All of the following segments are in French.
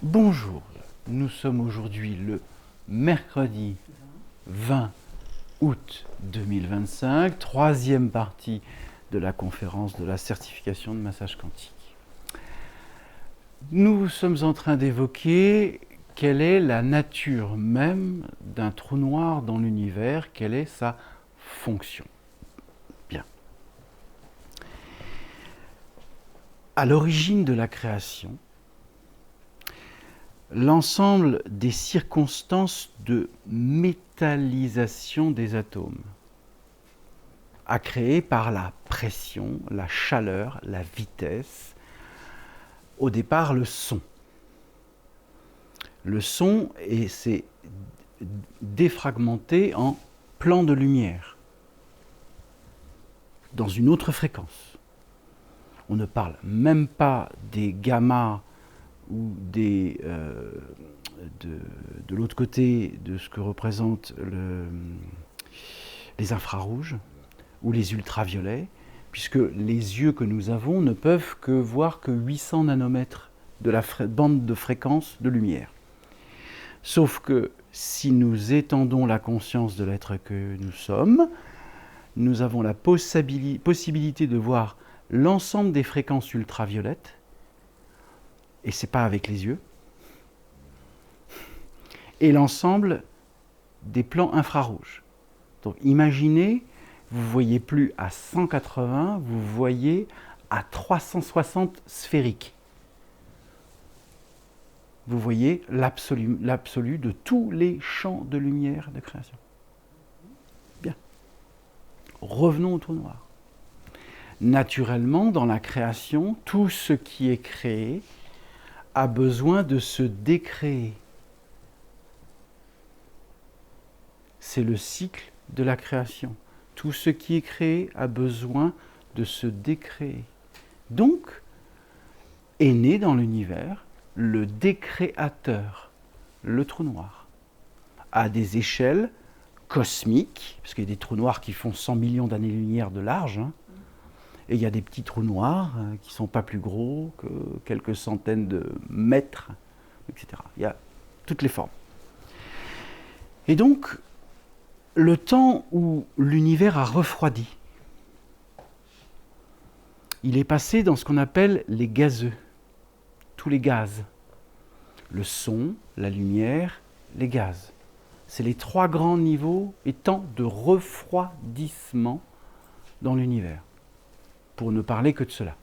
Bonjour, nous sommes aujourd'hui le mercredi 20 août 2025, troisième partie de la conférence de la certification de massage quantique. Nous sommes en train d'évoquer quelle est la nature même d'un trou noir dans l'univers, quelle est sa fonction. Bien. À l'origine de la création, l'ensemble des circonstances de métallisation des atomes a créé par la pression, la chaleur, la vitesse, au départ le son. Le son s'est défragmenté en plans de lumière, dans une autre fréquence. On ne parle même pas des gamma ou de l'autre côté de ce que représentent les infrarouges ou les ultraviolets, puisque les yeux que nous avons ne peuvent que voir que 800 nanomètres de la bande de fréquence de lumière. Sauf que si nous étendons la conscience de l'être que nous sommes, nous avons la possibilité de voir l'ensemble des fréquences ultraviolettes, et ce n'est pas avec les yeux, et l'ensemble des plans infrarouges. Donc imaginez, vous ne voyez plus à 180, vous voyez à 360 sphériques. Vous voyez l'absolu de tous les champs de lumière de création. Bien. Revenons au trou noir. Naturellement, dans la création, tout ce qui est créé a besoin de se décréer. C'est le cycle de la création. Tout ce qui est créé a besoin de se décréer. Donc, est né dans l'univers le décréateur, le trou noir, à des échelles cosmiques, parce qu'il y a des trous noirs qui font 100 millions d'années-lumière de large, et il y a des petits trous noirs qui ne sont pas plus gros que quelques centaines de mètres, etc. Il y a toutes les formes. Et donc, le temps où l'univers a refroidi, il est passé dans ce qu'on appelle les gazeux, tous les gaz. Le son, la lumière, les gaz. C'est les trois grands niveaux étant de refroidissement dans l'univers, pour ne parler que de cela.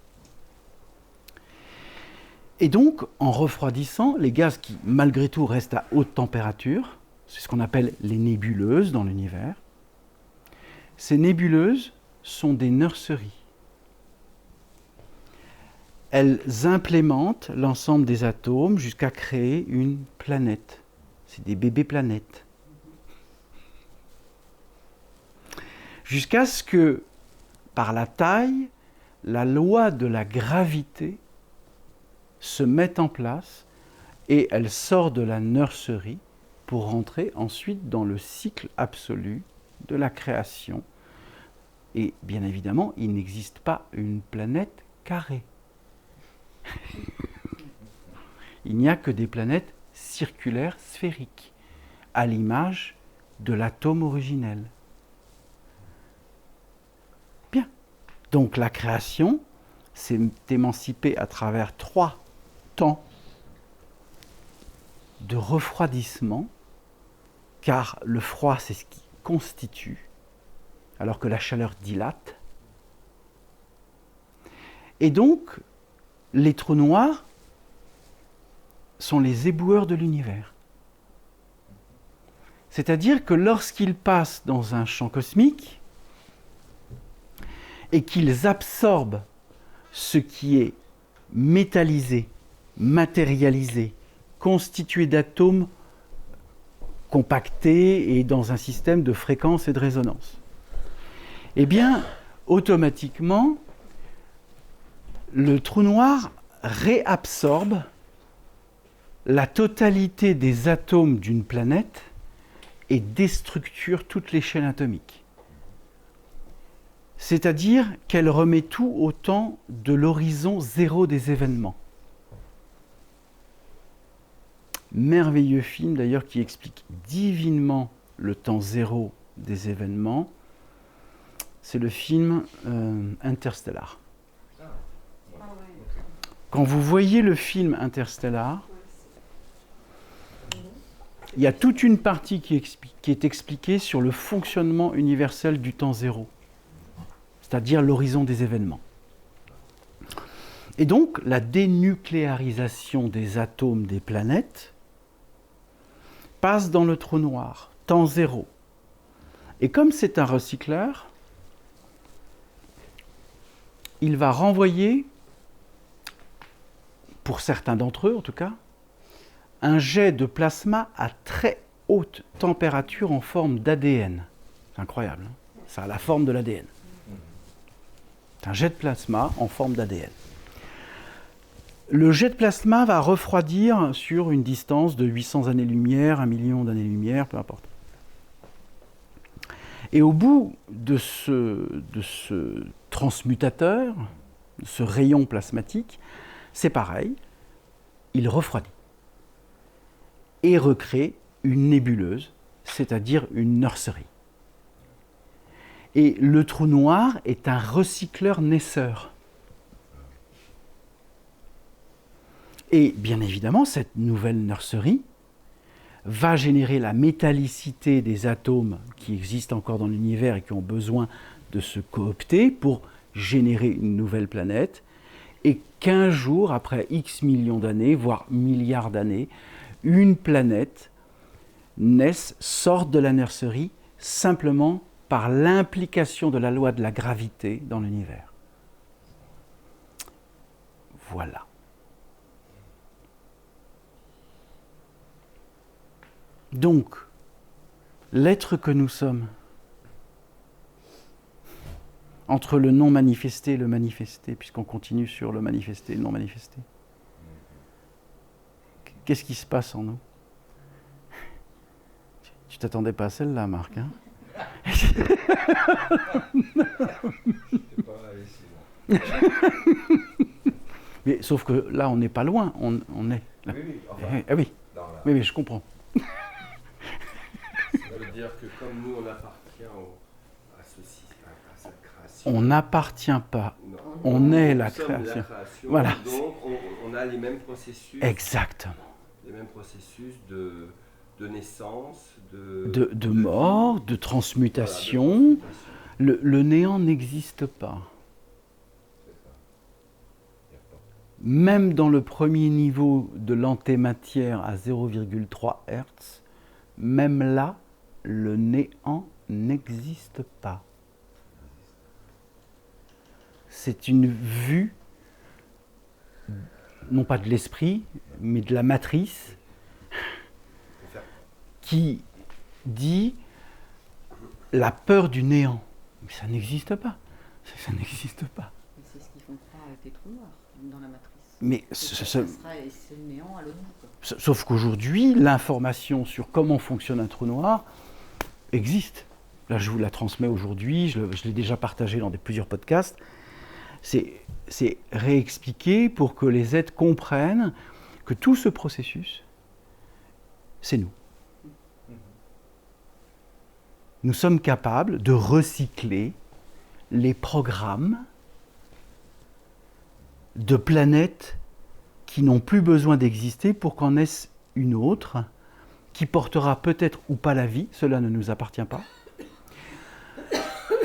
Et donc, en refroidissant, les gaz qui, malgré tout, restent à haute température, c'est ce qu'on appelle les nébuleuses dans l'univers. Ces nébuleuses sont des nurseries. Elles implémentent l'ensemble des atomes jusqu'à créer une planète. C'est des bébés planètes. Jusqu'à ce que, par la taille, la loi de la gravité se mette en place et elle sort de la nurserie pour rentrer ensuite dans le cycle absolu de la création. Et bien évidemment, il n'existe pas une planète carrée. Il n'y a que des planètes circulaires sphériques, à l'image de l'atome originel. Bien. Donc la création s'est émancipée à travers 3 temps de refroidissement, car le froid, c'est ce qui constitue, alors que la chaleur dilate. Et donc, les trous noirs sont les éboueurs de l'univers. C'est-à-dire que lorsqu'ils passent dans un champ cosmique et qu'ils absorbent ce qui est métallisé, matérialisé, constitué d'atomes compactés et dans un système de fréquence et de résonance, eh bien, automatiquement, le trou noir réabsorbe la totalité des atomes d'une planète et déstructure toutes les chaînes atomiques. C'est-à-dire qu'elle remet tout au temps de l'horizon zéro des événements. merveilleux film d'ailleurs qui explique divinement le temps zéro des événements. C'est le film Interstellar. Quand vous voyez le film Interstellar, il y a toute une partie qui est expliquée sur le fonctionnement universel du temps zéro, c'est-à-dire l'horizon des événements. Et donc, la dénucléarisation des atomes des planètes passe dans le trou noir, temps zéro. Et comme c'est un recycleur, il va renvoyer, pour certains d'entre eux en tout cas, un jet de plasma à très haute température en forme d'ADN. C'est incroyable, hein, ça a la forme de l'ADN. C'est un jet de plasma en forme d'ADN. Le jet de plasma va refroidir sur une distance de 800 années-lumière, 1 million d'années-lumière, peu importe. Et au bout de ce transmutateur, ce rayon plasmatique, c'est pareil, il refroidit et recrée une nébuleuse, c'est-à-dire une nurserie. Et le trou noir est un recycleur naisseur. Et bien évidemment, cette nouvelle nurserie va générer la métallicité des atomes qui existent encore dans l'univers et qui ont besoin de se coopter pour générer une nouvelle planète. Et qu'un jour, après X millions d'années, voire milliards d'années, une planète naisse, sorte de la nurserie, simplement par l'implication de la loi de la gravité dans l'univers. Voilà. Donc, l'être que nous sommes, entre le non manifesté et le manifesté, puisqu'on continue sur le manifesté et le non manifesté, qu'est-ce qui se passe en nous? Tu t'attendais pas à celle-là, Marc, hein? Mais sauf que là, on n'est pas loin, on est là. Oui, enfin, oui. Oui, je comprends. Ça veut dire que comme nous, on appartient à sa création. On n'appartient pas, Non. on est la sommes création. La création. Voilà. Donc, on a les mêmes processus. Exactement. Les mêmes processus de naissance, de mort, de transmutation. Voilà, Le néant n'existe pas. Même dans le premier niveau de l'antématière à 0,3 Hz, même là, le néant n'existe pas. C'est une vue, non pas de l'esprit, mais de la matrice, qui dit la peur du néant. Mais ça n'existe pas. Ça n'existe pas. C'est ce qu'ils font croire avec les trous noirs dans la matrice. Mais c'est le néant à l'autre bout. Sauf qu'aujourd'hui, l'information sur comment fonctionne un trou noir existe. Là, je vous la transmets aujourd'hui, je l'ai déjà partagée dans plusieurs podcasts. C'est réexpliqué pour que les êtres comprennent que tout ce processus, c'est nous. Nous sommes capables de recycler les programmes de planètes qui n'ont plus besoin d'exister pour qu'en naisse une autre qui portera peut-être ou pas la vie, cela ne nous appartient pas.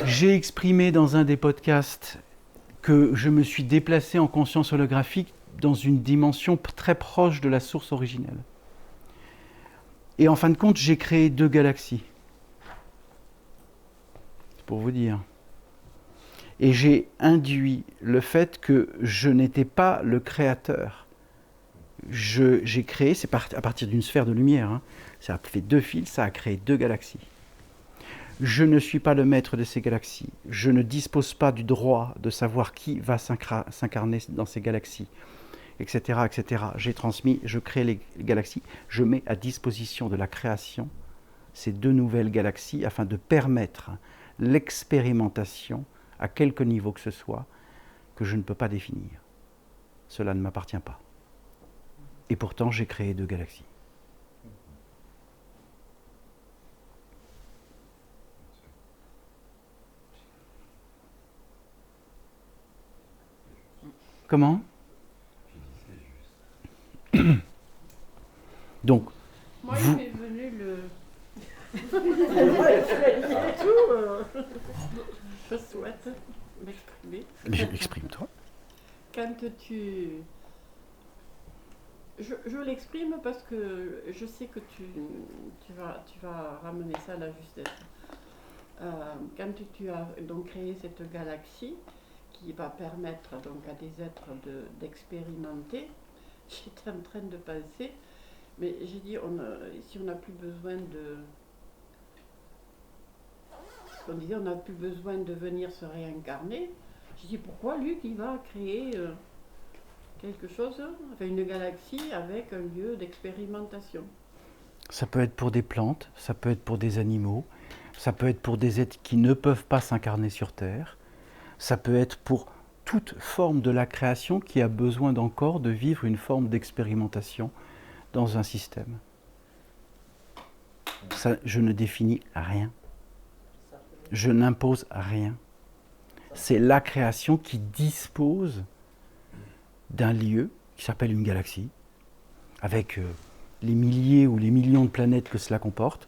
J'ai exprimé dans un des podcasts que je me suis déplacé en conscience holographique dans une dimension très proche de la source originelle. Et en fin de compte, j'ai créé 2 galaxies. C'est pour vous dire. Et j'ai induit le fait que je n'étais pas le créateur. J'ai créé, c'est à partir d'une sphère de lumière, hein. Ça a fait 2 fils, ça a créé 2 galaxies. Je ne suis pas le maître de ces galaxies. Je ne dispose pas du droit de savoir qui va s'incarner dans ces galaxies, etc., etc. J'ai transmis, je crée les galaxies, je mets à disposition de la création ces 2 nouvelles galaxies afin de permettre l'expérimentation à quelque niveau que ce soit que je ne peux pas définir. Cela ne m'appartient pas. Et pourtant, j'ai créé 2 galaxies. Comment? Donc, Moi, vous... il m'est venu le... je souhaite m'exprimer. Exprime-toi. Quand tu... Je l'exprime parce que je sais que tu vas ramener ça à la justesse. Quand tu as donc créé cette galaxie qui va permettre donc à des êtres d'expérimenter, j'étais en train de penser, mais j'ai dit si on n'a plus besoin de... On disait on n'a plus besoin de venir se réincarner. J'ai dit pourquoi Luc il va créer quelque chose, enfin une galaxie avec un lieu d'expérimentation. Ça peut être pour des plantes, ça peut être pour des animaux, ça peut être pour des êtres qui ne peuvent pas s'incarner sur Terre, ça peut être pour toute forme de la création qui a besoin d'encore de vivre une forme d'expérimentation dans un système. Ça, je ne définis rien. Je n'impose rien. C'est la création qui dispose d'un lieu qui s'appelle une galaxie, avec les milliers ou les millions de planètes que cela comporte.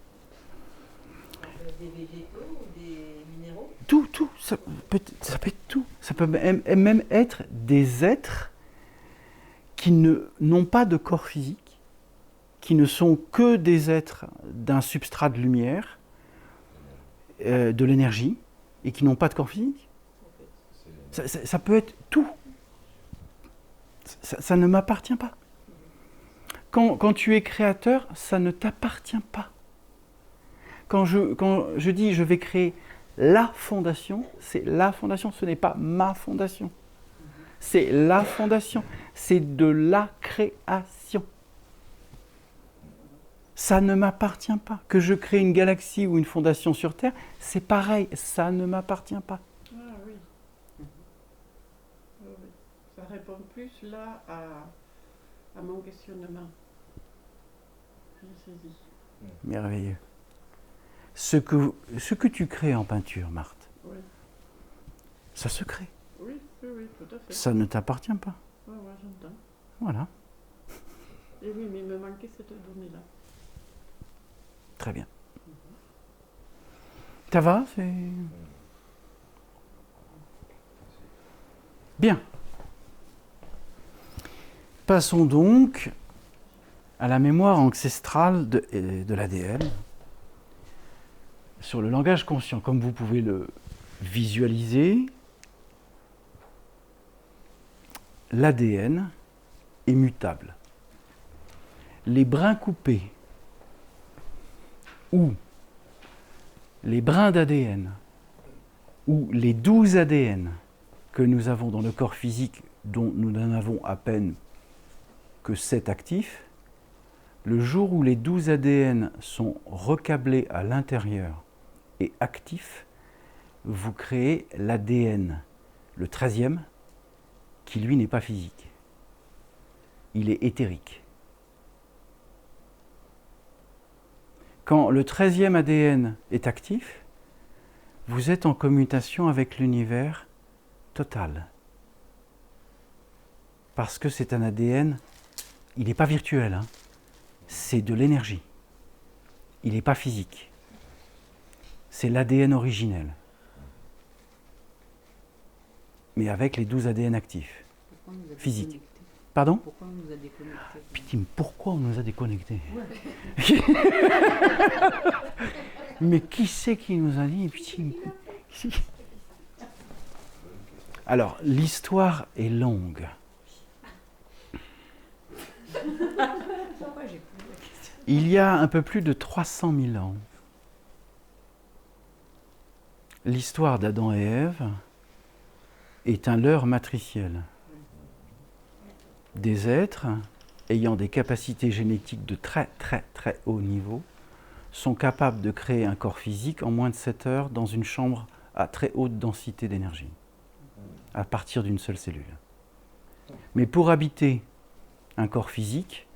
Des végétaux ou des minéraux? Tout, ça peut être tout. Ça peut même être des êtres qui n'ont pas de corps physique, qui ne sont que des êtres d'un substrat de lumière, de l'énergie, et qui n'ont pas de corps physique. Ça peut être tout. Ça ne m'appartient pas. Quand tu es créateur, ça ne t'appartient pas. Quand je dis je vais créer la fondation, c'est la fondation, ce n'est pas ma fondation. C'est la fondation, c'est de la création. Ça ne m'appartient pas. Que je crée une galaxie ou une fondation sur Terre, c'est pareil, ça ne m'appartient pas. Ah oui. Oui. Ça répond plus là à mon questionnement. J'ai saisi. Merveilleux. Ce que tu crées en peinture, Marthe, Oui. ça se crée. Oui, tout à fait. Ça ne t'appartient pas. Ouais, j'entends. Voilà, Et oui, mais il me manquait cette donnée-là. très bien. Ça va? C'est... Bien. Passons donc à la mémoire ancestrale de l'ADN sur le langage conscient. Comme vous pouvez le visualiser, l'ADN est mutable. Les brins coupés ou les brins d'ADN ou les 12 ADN que nous avons dans le corps physique, dont nous n'en avons à peine que 7 actifs, le jour où les 12 ADN sont recablés à l'intérieur et actifs, vous créez l'ADN, le 13e, qui lui n'est pas physique. Il est éthérique. Quand le 13e ADN est actif, vous êtes en commutation avec l'univers total. Parce que c'est un ADN, il n'est pas virtuel, hein. C'est de l'énergie. Il n'est pas physique. C'est l'ADN originel. Mais avec les 12 ADN actifs. Pourquoi on nous a Physique. déconnectés? Pardon? Pourquoi on nous a déconnectés? Putain, pourquoi on nous a déconnectés? Mais qui c'est qui nous a dit? Putain, alors, l'histoire est longue. Pourquoi j'ai posé la question? Il y a un peu plus de 300 000 ans, l'histoire d'Adam et Ève est un leurre matriciel. Des êtres ayant des capacités génétiques de très très très haut niveau sont capables de créer un corps physique en moins de 7 heures dans une chambre à très haute densité d'énergie, à partir d'une seule cellule. Mais pour habiter un corps physique,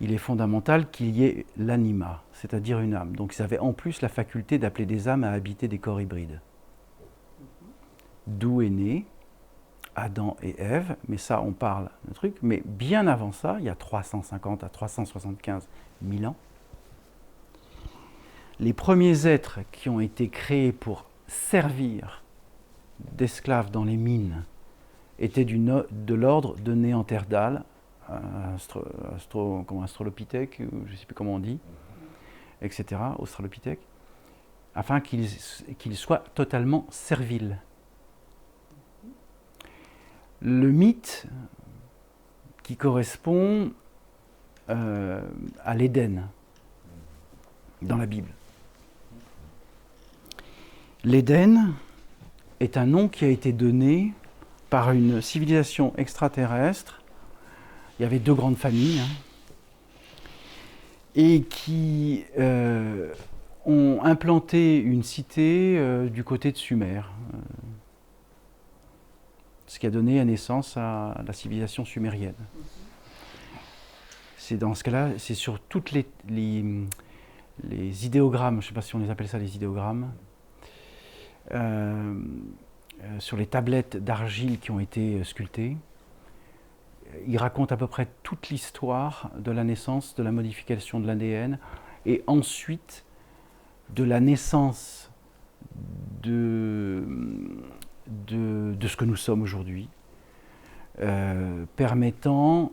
il est fondamental qu'il y ait l'anima, c'est-à-dire une âme. Donc ils avaient en plus la faculté d'appeler des âmes à habiter des corps hybrides. D'où est né Adam et Ève, mais ça, on parle d'un truc. Mais bien avant ça, il y a 350 à 375 000 ans, les premiers êtres qui ont été créés pour servir d'esclaves dans les mines étaient de l'ordre de Néandertal, Australopithèque, je ne sais plus comment on dit, etc., Australopithèque, afin qu'ils soient totalement serviles. Le mythe qui correspond à l'Éden dans la Bible. L'Éden est un nom qui a été donné par une civilisation extraterrestre. Il y avait 2 grandes familles, et qui ont implanté une cité du côté de Sumer, ce qui a donné naissance à la civilisation sumérienne. C'est dans ce cas-là, c'est sur toutes les idéogrammes, je ne sais pas si on les appelle ça les idéogrammes, sur les tablettes d'argile qui ont été sculptées. Il raconte à peu près toute l'histoire de la naissance, de la modification de l'ADN, et ensuite de la naissance de ce que nous sommes aujourd'hui, permettant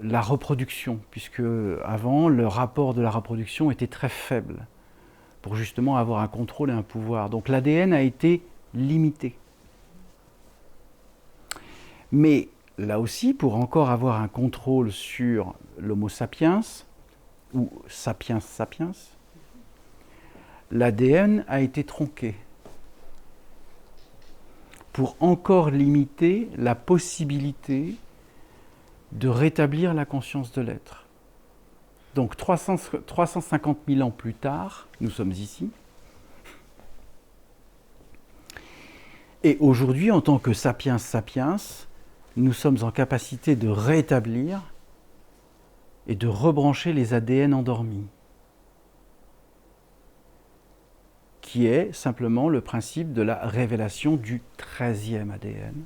la reproduction, puisque avant, le rapport de la reproduction était très faible, pour justement avoir un contrôle et un pouvoir. Donc l'ADN a été limité. Mais là aussi, pour encore avoir un contrôle sur l'Homo sapiens, ou sapiens sapiens, l'ADN a été tronqué pour encore limiter la possibilité de rétablir la conscience de l'être. Donc 350 000 ans plus tard, nous sommes ici. Et aujourd'hui, en tant que sapiens sapiens, nous sommes en capacité de rétablir et de rebrancher les ADN endormis, qui est simplement le principe de la révélation du 13e ADN,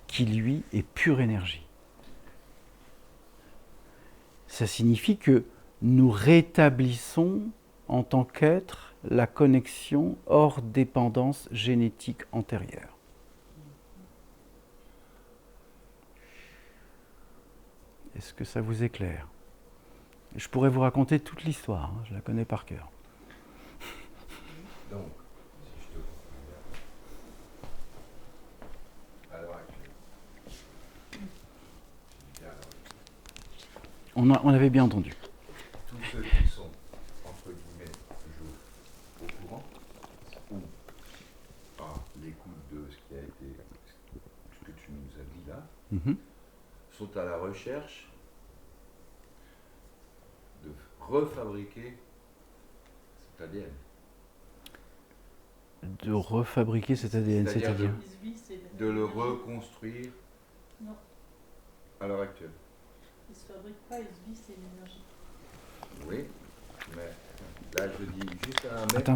qui lui est pure énergie. Ça signifie que nous rétablissons en tant qu'être la connexion hors dépendance génétique antérieure. Est-ce que ça vous éclaire? Je pourrais vous raconter toute l'histoire, je la connais par cœur. Donc, si je te comprends bien, à l'heure actuelle, On avait bien entendu. tous ceux qui sont, entre guillemets, toujours au courant, ou par l'écoute de ce qui a été, ce que tu nous as dit là, sont à la recherche de refabriquer cet ADN. De refabriquer cet ADN, c'est-à-dire de le reconstruire Non. à l'heure actuelle. Il ne se fabrique pas, il se vit, c'est l'énergie. Oui, mais là je dis juste un mec. Attends.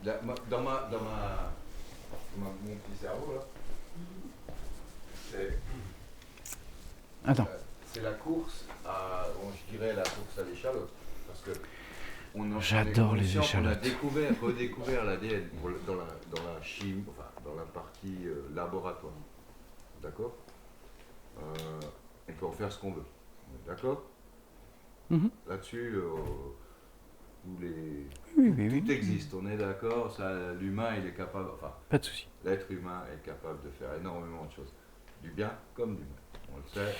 Là, dans mon petit cerveau là, c'est la course à, je dirais la course à l'échalote, parce que j'adore les échalotes. On a redécouvert l'ADN dans la chimie, enfin dans la partie laboratoire, d'accord. On peut en faire ce qu'on veut, d'accord. Là-dessus, tout existe, on est d'accord, l'humain il est capable, enfin, pas de souci. L'être humain est capable de faire énormément de choses, du bien comme du mal, on le sait.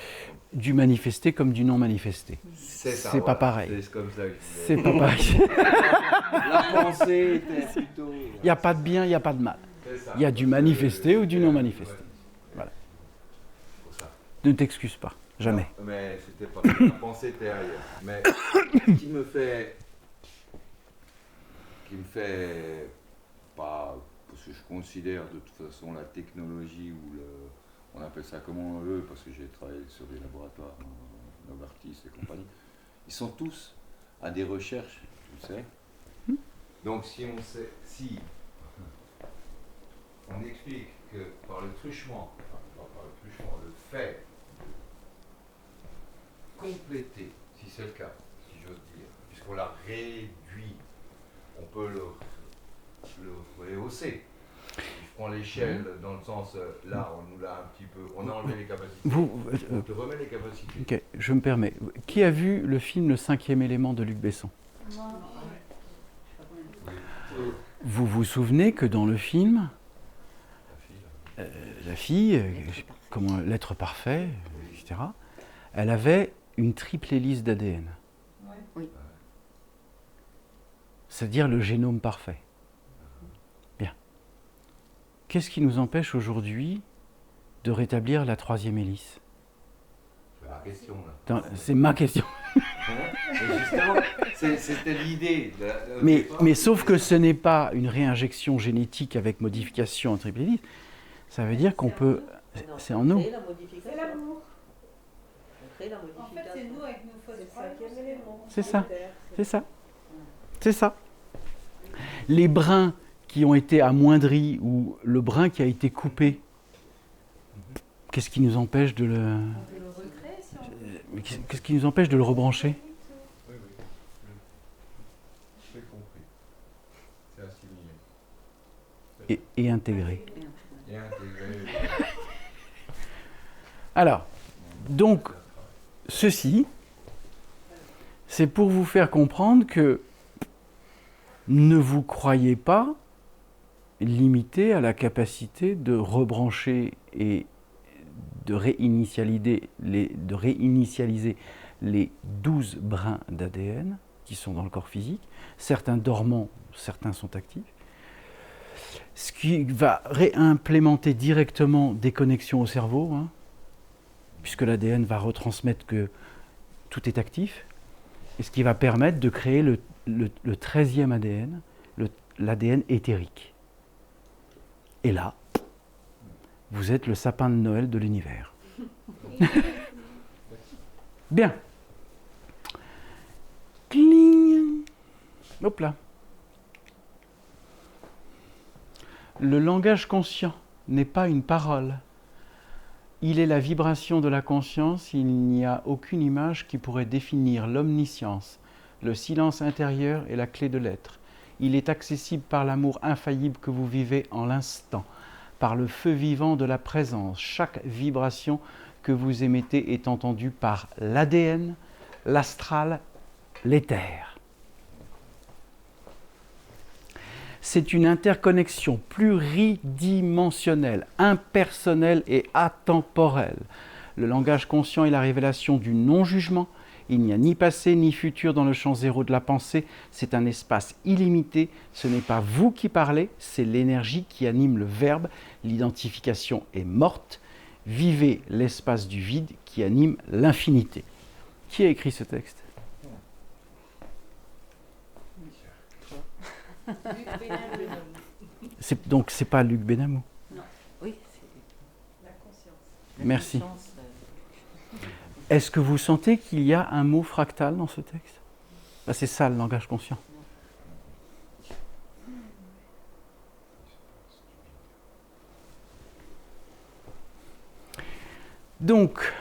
Du manifesté comme du non manifesté. C'est ça. C'est voilà. pas pareil. C'est comme ça que je disais. C'est pas pareil. La pensée était plutôt... Il n'y a pas de bien, il n'y a pas de mal. Il y a du manifesté ou du non manifesté. Voilà. Ne t'excuse pas, jamais. Non, mais c'était pas la pensée était ailleurs. Mais ce qui me fait pas, parce que je considère de toute façon la technologie ou on appelle ça comme on veut, parce que j'ai travaillé sur des laboratoires, Novartis et compagnie, ils sont tous à des recherches, tu sais. Donc si on explique que par le truchement, enfin, pas par le truchement, le fait de compléter, si c'est le cas, si j'ose dire, puisqu'on l'a réduit, on peut le rehausser. Si je prends l'échelle dans le sens, là, on nous l'a un petit peu, on a enlevé les capacités, on te remet les capacités. Ok, je me permets. Qui a vu le film Le cinquième élément de Luc Besson? Vous vous souvenez que dans le film, la fille, comment l'être parfait, etc., elle avait une triple hélice d'ADN. Oui. C'est-à-dire le génome parfait. Bien. Qu'est-ce qui nous empêche aujourd'hui de rétablir la troisième hélice? C'est ma question, là. C'est ma question. Mais justement, c'était l'idée. Mais sauf que ce n'est pas une réinjection génétique avec modification en triple hélice. Ça veut dire qu'on peut... C'est en nous. C'est l'amour. On crée la modification. En fait, c'est nous avec nos fausses croyances. C'est ça. C'est ça. C'est ça. Les brins qui ont été amoindris ou le brin qui a été coupé, qu'est-ce qui nous empêche de le... On peut le recréer si on veut. Qu'est-ce qui nous empêche de le rebrancher? Oui, oui. J'ai compris. C'est assimilé. Et intégrer. Et intégré. Alors, donc, ceci, c'est pour vous faire comprendre que ne vous croyez pas limité à la capacité de rebrancher et de réinitialiser les 12 brins d'ADN qui sont dans le corps physique, certains dormants, certains sont actifs, ce qui va réimplémenter directement des connexions au cerveau, hein, puisque l'ADN va retransmettre que tout est actif, et ce qui va permettre de créer le 13e ADN, l'ADN éthérique. Et là, vous êtes le sapin de Noël de l'univers. Bien. Cling. Hop là. Le langage conscient n'est pas une parole. Il est la vibration de la conscience. Il n'y a aucune image qui pourrait définir l'omniscience, le silence intérieur et la clé de l'être. Il est accessible par l'amour infaillible que vous vivez en l'instant, par le feu vivant de la présence. Chaque vibration que vous émettez est entendue par l'ADN, l'astral, l'éther. C'est une interconnexion pluridimensionnelle, impersonnelle et atemporelle. Le langage conscient est la révélation du non-jugement. Il n'y a ni passé ni futur dans le champ zéro de la pensée. C'est un espace illimité. Ce n'est pas vous qui parlez, c'est l'énergie qui anime le verbe. L'identification est morte. Vivez l'espace du vide qui anime l'infinité. Qui a écrit ce texte? Donc c'est pas Luc Benamou. Non. Oui, c'est La conscience. Merci. Est-ce que vous sentez qu'il y a un mot fractal dans ce texte? Ben, c'est ça le langage conscient. Donc,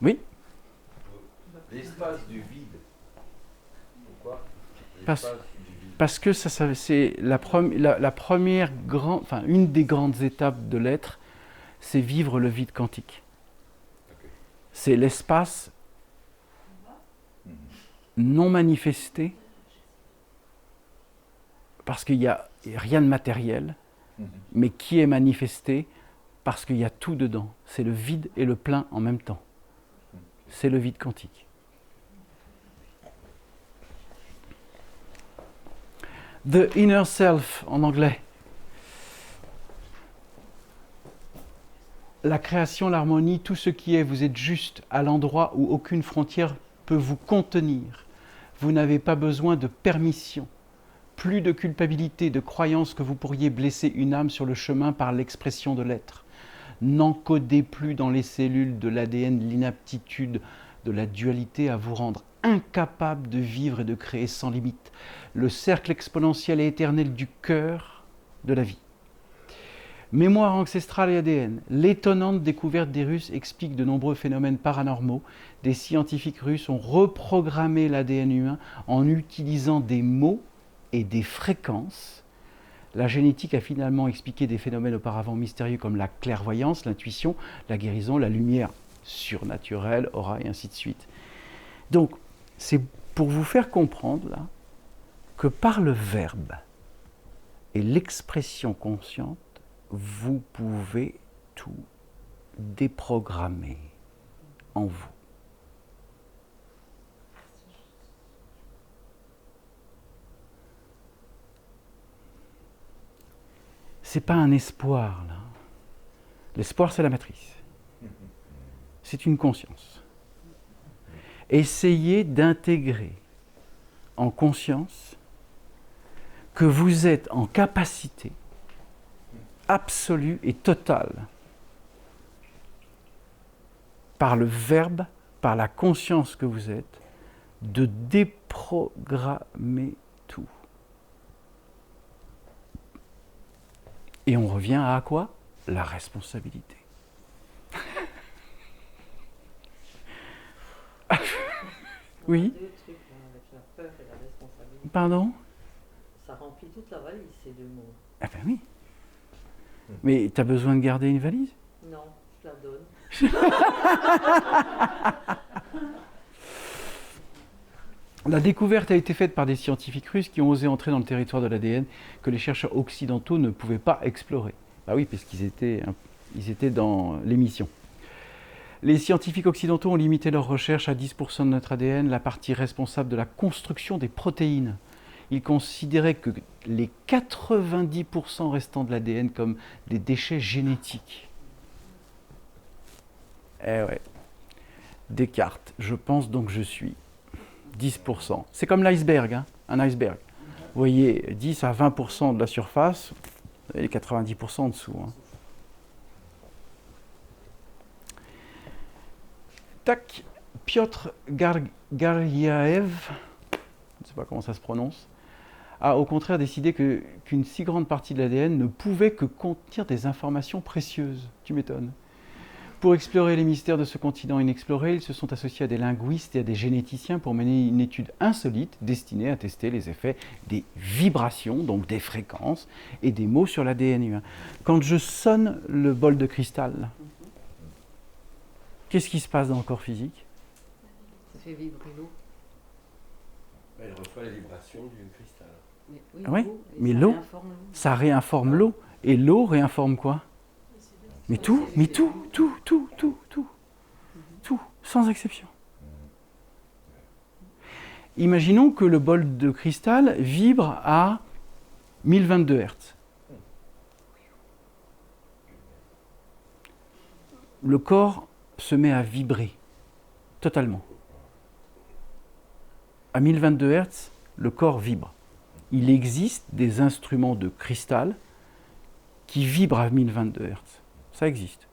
oui, L'espace du vide. Pourquoi? Parce- L'espace du vide. parce que c'est la première grande, enfin une des grandes étapes de l'être, c'est vivre le vide quantique. Ok. C'est l'espace non manifesté, parce qu'il n'y a rien de matériel, mais qui est manifesté parce qu'il y a tout dedans. C'est le vide et le plein en même temps. C'est le vide quantique. The inner self en anglais. La création, l'harmonie, tout ce qui est, vous êtes juste à l'endroit où aucune frontière peut vous contenir. Vous n'avez pas besoin de permission. Plus de culpabilité, de croyance que vous pourriez blesser une âme sur le chemin par l'expression de l'être. N'encodez plus dans les cellules de l'ADN l'inaptitude de la dualité à vous rendre incapable de vivre et de créer sans limite. Le cercle exponentiel et éternel du cœur de la vie. Mémoire ancestrale et ADN. L'étonnante découverte des Russes explique de nombreux phénomènes paranormaux. Des scientifiques russes ont reprogrammé l'ADN humain en utilisant des mots et des fréquences. La génétique a finalement expliqué des phénomènes auparavant mystérieux comme la clairvoyance, l'intuition, la guérison, la lumière surnaturelle, aura et ainsi de suite. Donc, c'est pour vous faire comprendre là, que par le verbe et l'expression consciente, vous pouvez tout déprogrammer en vous. C'est pas un espoir là. L'espoir, c'est la matrice. C'est une conscience. Essayez d'intégrer en conscience que vous êtes en capacité absolue et totale, par le verbe, par la conscience que vous êtes, de déprogrammer tout. Et on revient à quoi? La responsabilité. Oui? Deux trucs là, avec la peur et la responsabilité. Pardon? Ça remplit toute la valise, ces deux mots. Ah ben oui. Mais tu as besoin de garder une valise? Non, je la donne. La découverte a été faite par des scientifiques russes qui ont osé entrer dans le territoire de l'ADN que les chercheurs occidentaux ne pouvaient pas explorer. Ah oui, parce qu'ils étaient dans l'émission. Les scientifiques occidentaux ont limité leurs recherches à 10% de notre ADN, la partie responsable de la construction des protéines. Ils considéraient que les 90% restants de l'ADN comme des déchets génétiques. Eh ouais. Descartes, je pense donc je suis. 10%. C'est comme l'iceberg, hein, un iceberg. Vous voyez, 10 à 20% de la surface, et les 90% en dessous. Hein. Tac, Piotr Garyaev, je ne sais pas comment ça se prononce, a au contraire décidé qu'une si grande partie de l'ADN ne pouvait que contenir des informations précieuses. Tu m'étonnes. Pour explorer les mystères de ce continent inexploré, ils se sont associés à des linguistes et à des généticiens pour mener une étude insolite destinée à tester les effets des vibrations, donc des fréquences, et des mots sur l'ADN humain. Quand je sonne le bol de cristal, qu'est-ce qui se passe dans le corps physique? Ça fait vibrer l'eau. Elle reçoit les vibrations du cristal. Mais, oui, Oui, l'eau, et mais ça l'eau, réinforme l'eau. ça réinforme l'eau. Et l'eau réinforme quoi? Mais tout, tout, sans exception. Imaginons que le bol de cristal vibre à 1022 Hz. Le corps se met à vibrer totalement. À 1022 Hz, le corps vibre. Il existe des instruments de cristal qui vibrent à 1022 Hz. Ça existe.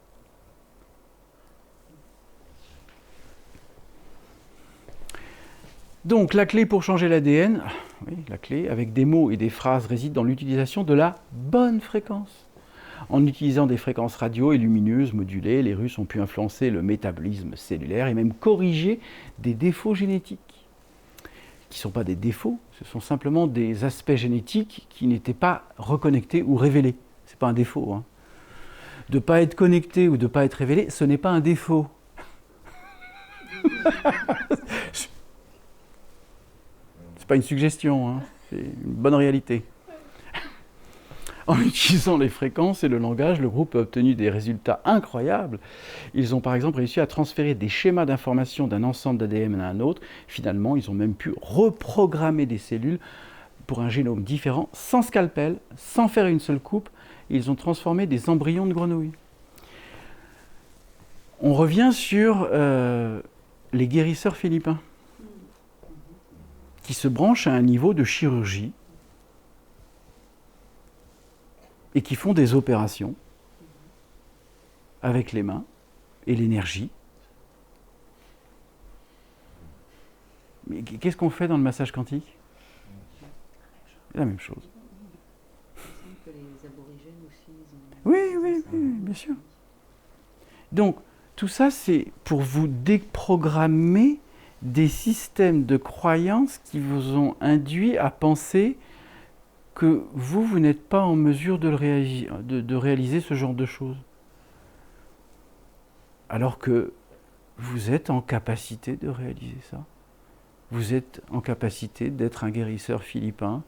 Donc la clé pour changer l'ADN, oui, la clé avec des mots et des phrases réside dans l'utilisation de la bonne fréquence. En utilisant des fréquences radio et lumineuses modulées, les Russes ont pu influencer le métabolisme cellulaire et même corriger des défauts génétiques. Qui ne sont pas des défauts, ce sont simplement des aspects génétiques qui n'étaient pas reconnectés ou révélés. Ce n'est pas un défaut. Hein. De ne pas être connecté ou de ne pas être révélé, ce n'est pas un défaut. C'est pas une suggestion, hein. C'est une bonne réalité. En utilisant les fréquences et le langage, le groupe a obtenu des résultats incroyables. Ils ont par exemple réussi à transférer des schémas d'information d'un ensemble d'ADN à un autre. Finalement, ils ont même pu reprogrammer des cellules pour un génome différent, sans scalpel, sans faire une seule coupe. Ils ont transformé des embryons de grenouilles. On revient sur les guérisseurs philippins, qui se branchent à un niveau de chirurgie et qui font des opérations avec les mains et l'énergie. Mais qu'est-ce qu'on fait dans le massage quantique? La même chose. Il me semble que les Oui, oui, oui, bien sûr. Donc, tout ça, c'est pour vous déprogrammer des systèmes de croyances qui vous ont induit à penser que vous n'êtes pas en mesure de réaliser ce genre de choses. Alors que vous êtes en capacité de réaliser ça. Vous êtes en capacité d'être un guérisseur philippin,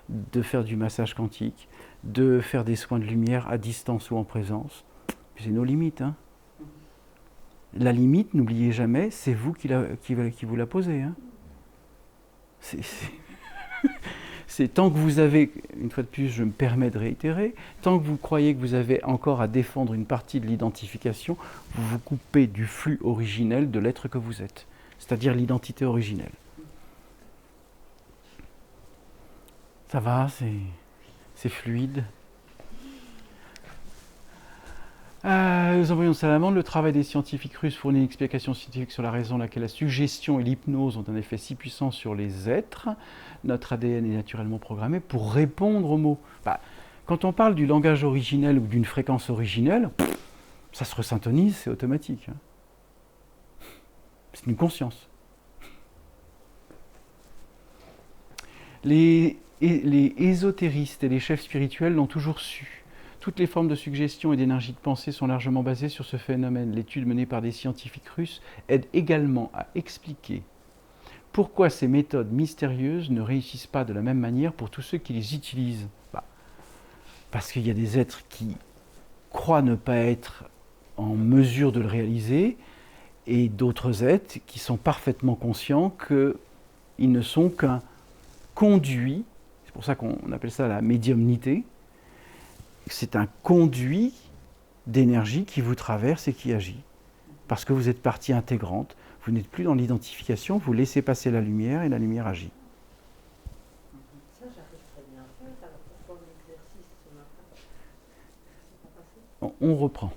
de faire du massage quantique, de faire des soins de lumière à distance ou en présence. C'est nos limites. Hein. La limite, n'oubliez jamais, c'est vous qui vous la posez. Hein. C'est tant que vous avez, une fois de plus, je me permets de réitérer, tant que vous croyez que vous avez encore à défendre une partie de l'identification, vous vous coupez du flux originel de l'être que vous êtes, c'est-à-dire l'identité originelle. Ça va, c'est fluide. Nous envoyons salamandre. Le travail des scientifiques russes fournit une explication scientifique sur la raison laquelle la suggestion et l'hypnose ont un effet si puissant sur les êtres. Notre ADN est naturellement programmé pour répondre aux mots. Quand on parle du langage originel ou d'une fréquence originelle, ça se resyntonise, c'est automatique. Hein. C'est une conscience. Les ésotéristes et les chefs spirituels l'ont toujours su. Toutes les formes de suggestion et d'énergie de pensée sont largement basées sur ce phénomène. L'étude menée par des scientifiques russes aide également à expliquer pourquoi ces méthodes mystérieuses ne réussissent pas de la même manière pour tous ceux qui les utilisent. Parce qu'il y a des êtres qui croient ne pas être en mesure de le réaliser et d'autres êtres qui sont parfaitement conscients qu'ils ne sont qu'un conduit, c'est pour ça qu'on appelle ça la médiumnité. C'est un conduit d'énergie qui vous traverse et qui agit. Parce que vous êtes partie intégrante, vous n'êtes plus dans l'identification, vous laissez passer la lumière et la lumière agit. Ça, j'arrive très bien à faire. Alors pourquoi l'exercice ce matin, c'est pas passé? On reprend.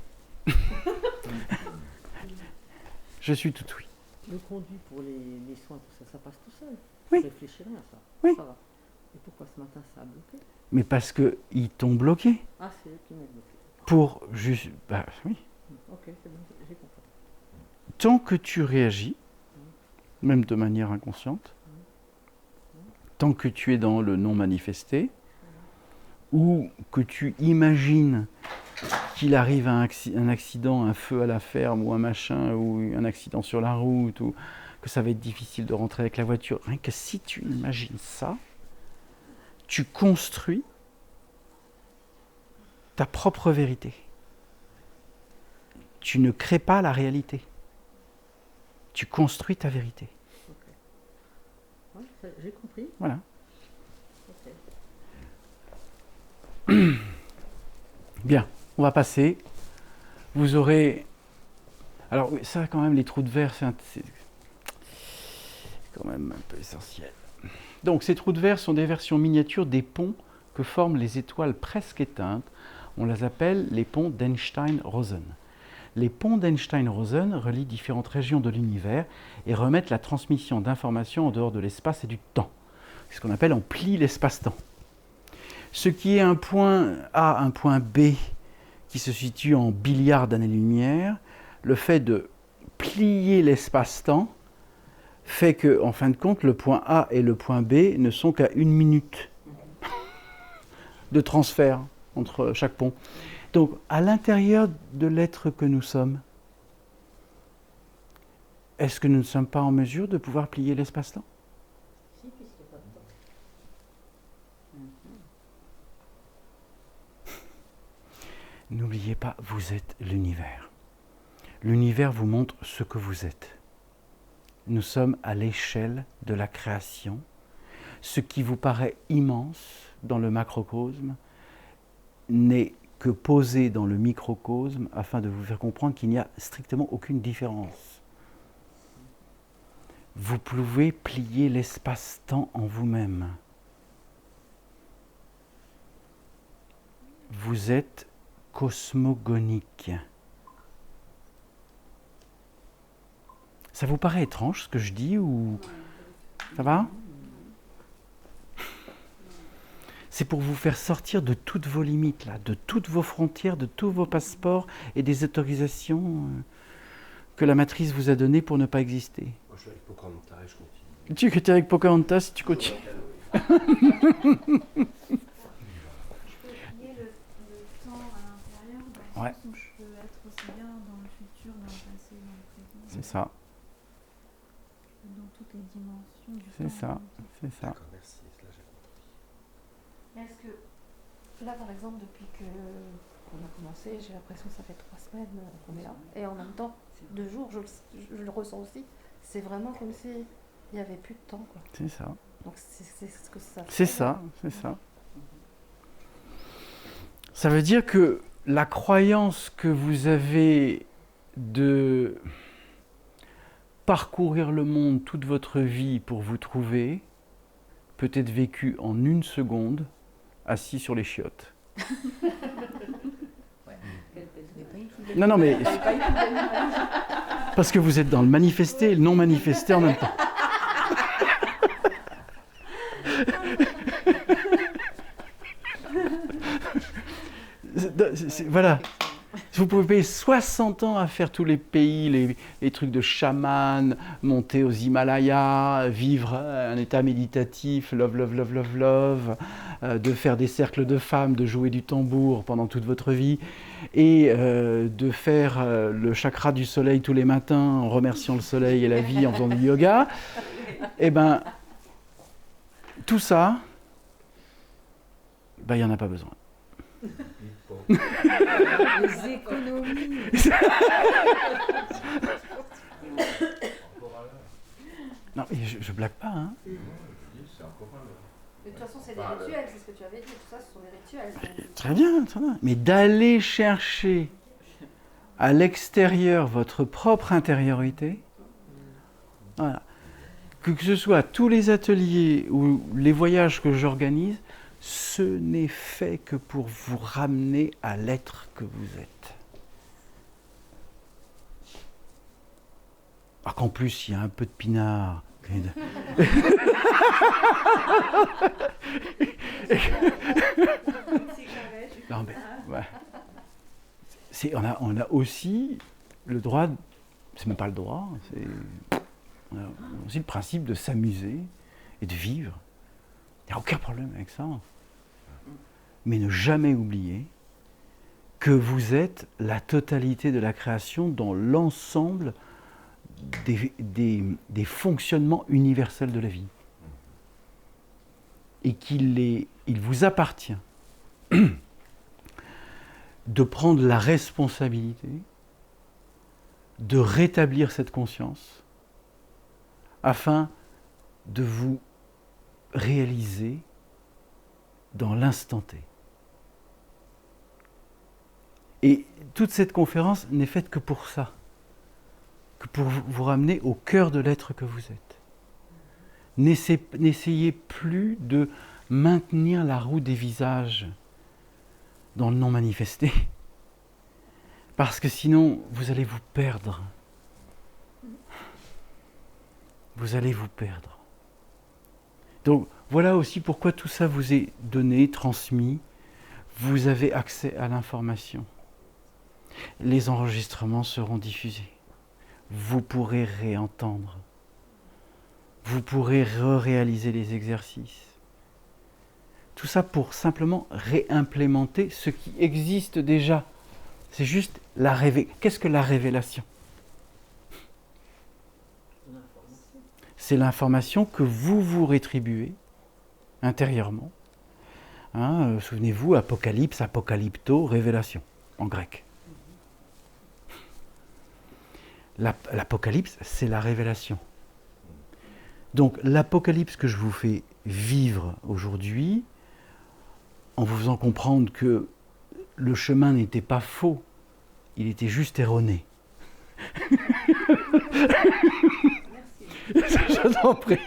Je suis tout oui. Le conduit pour les soins, tout ça, ça passe tout seul. Oui. Je réfléchirai à ça. Oui. Ça va. Et pourquoi ce matin ça a bloqué? Mais parce qu'ils t'ont bloqué. Ah, c'est eux qui m'ont bloqué. Pour juste... oui. Ok, c'est bon, j'ai compris. Tant que tu réagis, même de manière inconsciente, tant que tu es dans le non manifesté, ou que tu imagines qu'il arrive un accident, un feu à la ferme, ou un machin, ou un accident sur la route, ou que ça va être difficile de rentrer avec la voiture, rien que si tu imagines ça, tu construis ta propre vérité. Tu ne crées pas la réalité. Tu construis ta vérité. Ouais, j'ai compris. Voilà. Ok. Bien, on va passer. Vous aurez... Alors oui, ça quand même, les trous de verre, c'est quand même un peu essentiel. Donc ces trous de verre sont des versions miniatures des ponts que forment les étoiles presque éteintes. On les appelle les ponts d'Einstein-Rosen. Les ponts d'Einstein-Rosen relient différentes régions de l'univers et remettent la transmission d'informations en dehors de l'espace et du temps. C'est ce qu'on appelle on plie l'espace-temps. Ce qui est un point A, un point B qui se situe en billiards d'années-lumière, le fait de plier l'espace-temps fait que, en fin de compte, le point A et le point B ne sont qu'à 1 minute de transfert entre chaque pont. Donc, à l'intérieur de l'être que nous sommes, est-ce que nous ne sommes pas en mesure de pouvoir plier l'espace-temps? Si, puisqu'il n'y a pas de temps. N'oubliez pas, vous êtes l'univers. L'univers vous montre ce que vous êtes. Nous sommes à l'échelle de la création. Ce qui vous paraît immense dans le macrocosme n'est que posé dans le microcosme afin de vous faire comprendre qu'il n'y a strictement aucune différence. Vous pouvez plier l'espace-temps en vous-même. Vous êtes cosmogonique. Ça vous paraît étrange ce que je dis ou ça va? C'est pour vous faire sortir de toutes vos limites, là, de toutes vos frontières, de tous vos passeports et des autorisations que la matrice vous a données pour ne pas exister. Moi, je suis avec Pocahontas et je continue. Tu es avec Pocahontas si tu continues. Je peux plier le temps à l'intérieur dans le Ouais. sens où je peux être aussi bien dans le futur, dans le passé, dans le présent. C'est ça, Dans toutes les dimensions du c'est temps. ça, c'est ça. D'accord, merci. Là, j'ai compris. Mais est-ce que, là par exemple, depuis qu'on a commencé, j'ai l'impression que ça fait 3 semaines qu'on est là, et en même temps, 2 jours, je le ressens aussi, c'est vraiment comme s'il n'y avait plus de temps, quoi. C'est ça. Donc c'est ce que ça fait. C'est ça, c'est ça. Ça veut dire que la croyance que vous avez de parcourir le monde toute votre vie pour vous trouver peut être vécue en 1 seconde, assis sur les chiottes. Non, non, mais... Parce que vous êtes dans le manifesté et le non manifesté en même temps. Voilà. Vous pouvez payer 60 ans à faire tous les pays, les trucs de chaman, monter aux Himalayas, vivre un état méditatif, love, love, love, love, love, de faire des cercles de femmes, de jouer du tambour pendant toute votre vie, et de faire le chakra du soleil tous les matins en remerciant le soleil et la vie en faisant du yoga. Eh bien, tout ça, il n'y en a pas besoin. Les économies. Non, mais je blague pas, hein. Je dis, c'est encore un leurre. Mais de toute façon, c'est des rituels, c'est ce que tu avais dit, tout ça, ce sont des rituels. Très bien, très bien. Mais d'aller chercher à l'extérieur votre propre intériorité, voilà. Que ce soit tous les ateliers ou les voyages que j'organise, ce n'est fait que pour vous ramener à l'être que vous êtes. Alors qu'en plus, il y a un peu de pinard. Non, mais, ouais. On a aussi le droit, c'est même pas le droit, on a aussi le principe de s'amuser et de vivre. Il n'y a aucun problème avec ça. Mais ne jamais oublier que vous êtes la totalité de la création dans l'ensemble des fonctionnements universels de la vie. Et il vous appartient de prendre la responsabilité de rétablir cette conscience afin de vous réaliser dans l'instant T. Et toute cette conférence n'est faite que pour ça, que pour vous ramener au cœur de l'être que vous êtes. N'essayez plus de maintenir la roue des visages dans le non manifesté, parce que sinon vous allez vous perdre. Vous allez vous perdre. Donc voilà aussi pourquoi tout ça vous est donné, transmis. Vous avez accès à l'information. Les enregistrements seront diffusés. Vous pourrez réentendre. Vous pourrez réaliser les exercices. Tout ça pour simplement réimplémenter ce qui existe déjà. C'est juste la révélation. Qu'est-ce que la révélation ? C'est l'information que vous vous rétribuez intérieurement. Hein, souvenez-vous, apocalypse, apocalypto, révélation, en grec. L'apocalypse, c'est la révélation. Donc l'apocalypse que je vous fais vivre aujourd'hui, en vous faisant comprendre que le chemin n'était pas faux, il était juste erroné. Je t'en prie.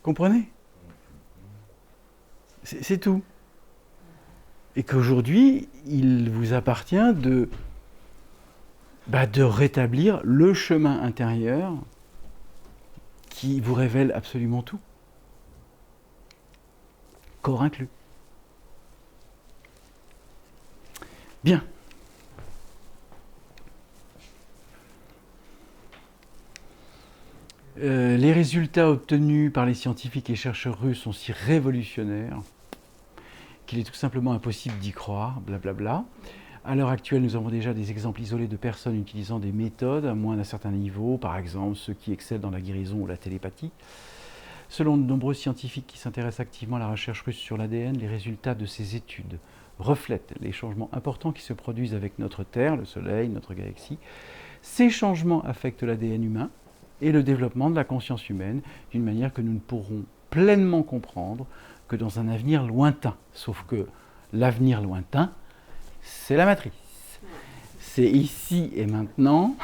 Comprenez ? C'est tout. Et qu'aujourd'hui, il vous appartient de rétablir le chemin intérieur qui vous révèle absolument tout. corps inclus. Bien. Les résultats obtenus par les scientifiques et chercheurs russes sont si révolutionnaires qu'il est tout simplement impossible d'y croire, blablabla. À l'heure actuelle, nous avons déjà des exemples isolés de personnes utilisant des méthodes à moins d'un certain niveau, par exemple ceux qui excellent dans la guérison ou la télépathie. Selon de nombreux scientifiques qui s'intéressent activement à la recherche russe sur l'ADN, les résultats de ces études reflètent les changements importants qui se produisent avec notre Terre, le Soleil, notre galaxie. Ces changements affectent l'ADN humain et le développement de la conscience humaine d'une manière que nous ne pourrons pleinement comprendre que dans un avenir lointain. Sauf que l'avenir lointain, c'est la matrice. C'est ici et maintenant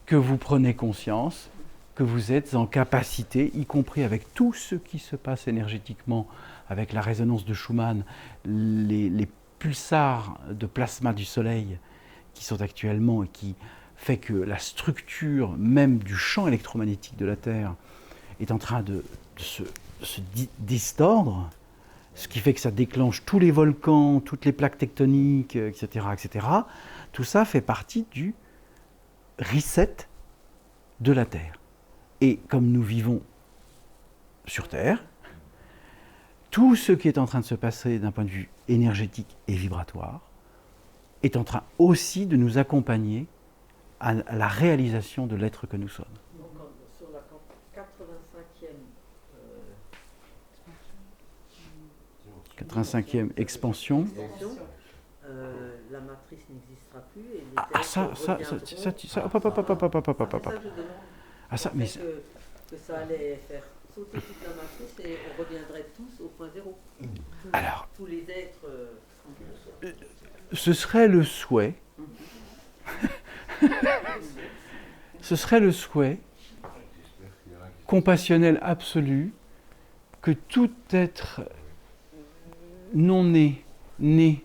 que vous prenez conscience que vous êtes en capacité, y compris avec tout ce qui se passe énergétiquement, avec la résonance de Schumann, les pulsars de plasma du Soleil qui sont actuellement et qui fait que la structure même du champ électromagnétique de la Terre est en train de se distordre, ce qui fait que ça déclenche tous les volcans, toutes les plaques tectoniques, etc., etc. Tout ça fait partie du reset de la Terre. Et comme nous vivons sur Terre, tout ce qui est en train de se passer d'un point de vue énergétique et vibratoire est en train aussi de nous accompagner à la réalisation de l'être que nous sommes. Donc, sur la 85e expansion. La matrice n'existera plus et les Ah, terres ça, Ah, ça, mais que ça allait faire sauter toute la matrice et on reviendrait tous au point zéro. Alors, Tous les êtres. ce serait le souhait. Ce serait le souhait compassionnel absolu que tout être non né, né,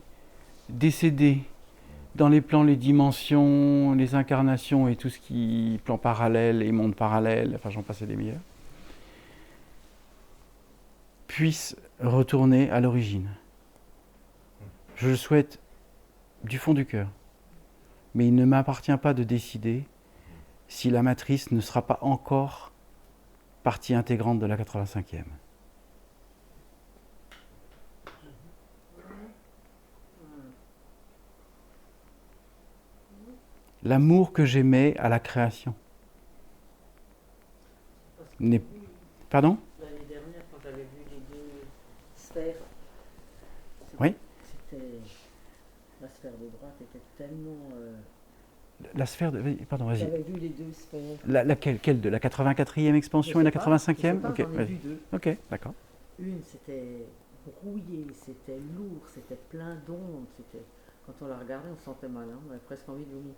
décédé, dans les plans, les dimensions, les incarnations et tout ce qui plans parallèles et mondes parallèles, enfin j'en passe et des meilleurs, puisse retourner à l'origine. Je le souhaite du fond du cœur. Mais il ne m'appartient pas de décider si la matrice ne sera pas encore partie intégrante de la 85e. L'amour que j'aimais à la création. Pardon ? L'année dernière, quand j'avais vu les deux sphères, Oui. c'était la sphère de droite était tellement. La sphère de... Pardon, vas-y. J'avais vu les deux sphères. Laquelle de la 84e expansion et la 85e ? Ok, j'en ai vas-y. vu deux. Ok, d'accord. Une, c'était brouillé, c'était lourd, c'était plein d'ondes. Quand on la regardait, on se sentait mal, hein, on avait presque envie de vomir.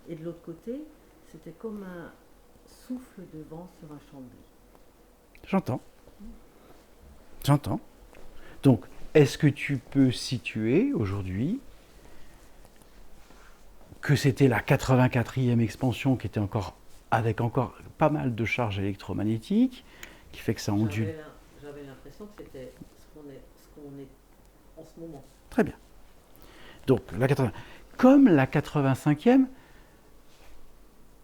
Et de l'autre côté, c'était comme un souffle de vent sur un champ de blé. J'entends. Donc, est-ce que tu peux situer aujourd'hui que c'était la 84e expansion qui était avec encore pas mal de charges électromagnétiques, qui fait que ça ondule. J'avais l'impression que c'était ce qu'on est en ce moment. Très bien. Donc, comme la 85e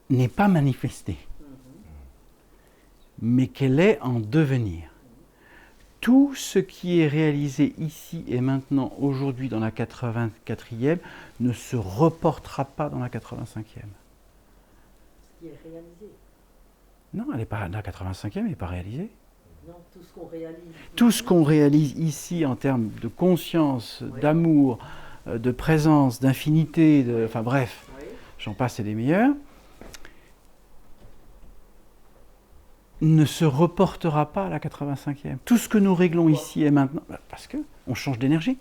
n'est pas manifestée, mais qu'elle est en devenir. Tout ce qui est réalisé ici et maintenant, aujourd'hui, dans la 84e, ne se reportera pas dans la 85e. Ce qui est réalisé. Non, elle n'est pas, la 85e n'est pas réalisée. Non, tout ce qu'on réalise. Tout ce qu'on réalise ici en termes de conscience, Oui. d'amour, de présence, d'infinité, enfin bref, Oui. j'en passe et des meilleurs, ne se reportera pas à la 85e. Tout ce que nous réglons ici et maintenant, parce qu'on change d'énergie.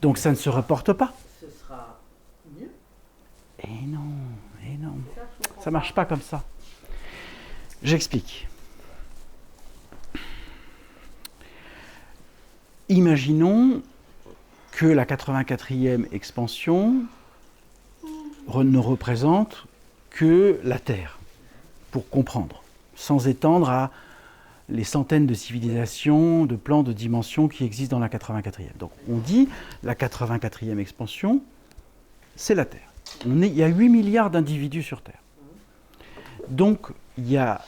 Donc ça ne se reporte pas. Ce sera mieux. Et non. Ça, je comprends Ça ne marche pas comme ça. J'explique. Imaginons que la 84e expansion ne représente que la Terre, pour comprendre, sans étendre à les centaines de civilisations, de plans, de dimensions qui existent dans la 84e. Donc on dit la 84e expansion, c'est la Terre. Il y a 8 milliards d'individus sur Terre. Donc il y a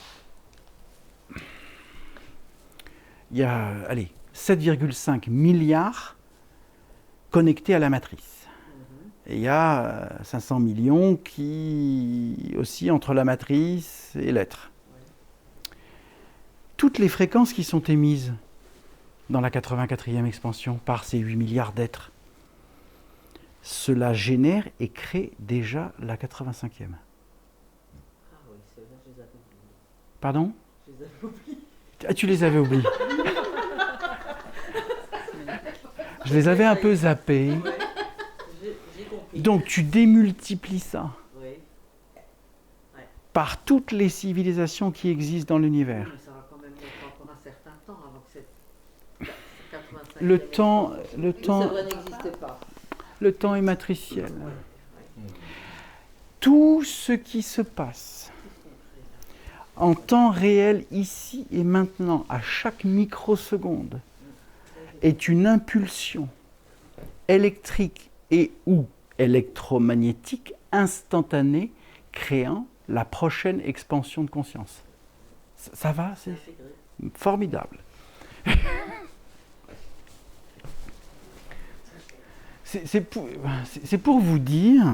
7,5 milliards connectés à la matrice. Et il y a 500 millions qui oscillent entre la matrice et l'être. Toutes les fréquences qui sont émises dans la 84e expansion par ces 8 milliards d'êtres, cela génère et crée déjà la 85e. Ah oui, c'est vrai, je les avais oubliés. Pardon ? Je les avais oubliés. Ah, tu les avais oubliés. Je les avais un peu zappés. Ouais, j'ai compris. Donc tu démultiplies ça Oui. par toutes les civilisations qui existent dans l'univers. Mais ça va quand même mettre encore un certain temps avant que cette 85e Le temps ça n'existe pas. Le temps est matriciel. Ouais. Tout ce qui se passe en temps réel, ici et maintenant, à chaque microseconde, est une impulsion électrique et ou électromagnétique instantanée créant la prochaine expansion de conscience. Ça va, c'est formidable. C'est pour vous dire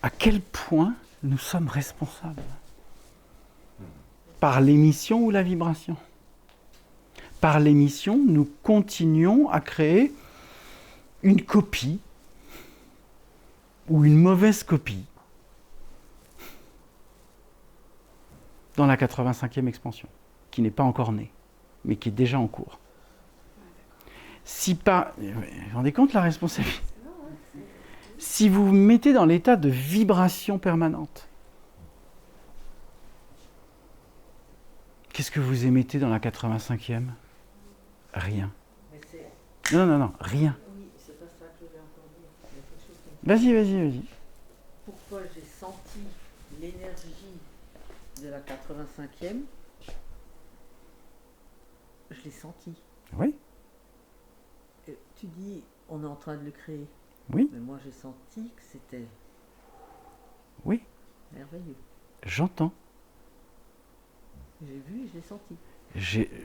à quel point nous sommes responsables par l'émission ou la vibration. Par l'émission, nous continuons à créer une copie ou une mauvaise copie dans la 85e expansion, qui n'est pas encore née, mais qui est déjà en cours. Si pas... Vous vous rendez compte la responsabilité ? Si vous vous mettez dans l'état de vibration permanente, qu'est-ce que vous émettez dans la 85e ? Rien. Mais c'est... Non, rien. Oui, c'est pas ça que je voulais encore dire. Il y a quelque chose qui me... Vas-y. Pourquoi j'ai senti l'énergie de la 85e, je l'ai senti. Oui, Et tu dis, on est en train de le créer. Oui. Mais moi, j'ai senti que c'était oui, merveilleux. j'entends. J'ai vu et je l'ai senti.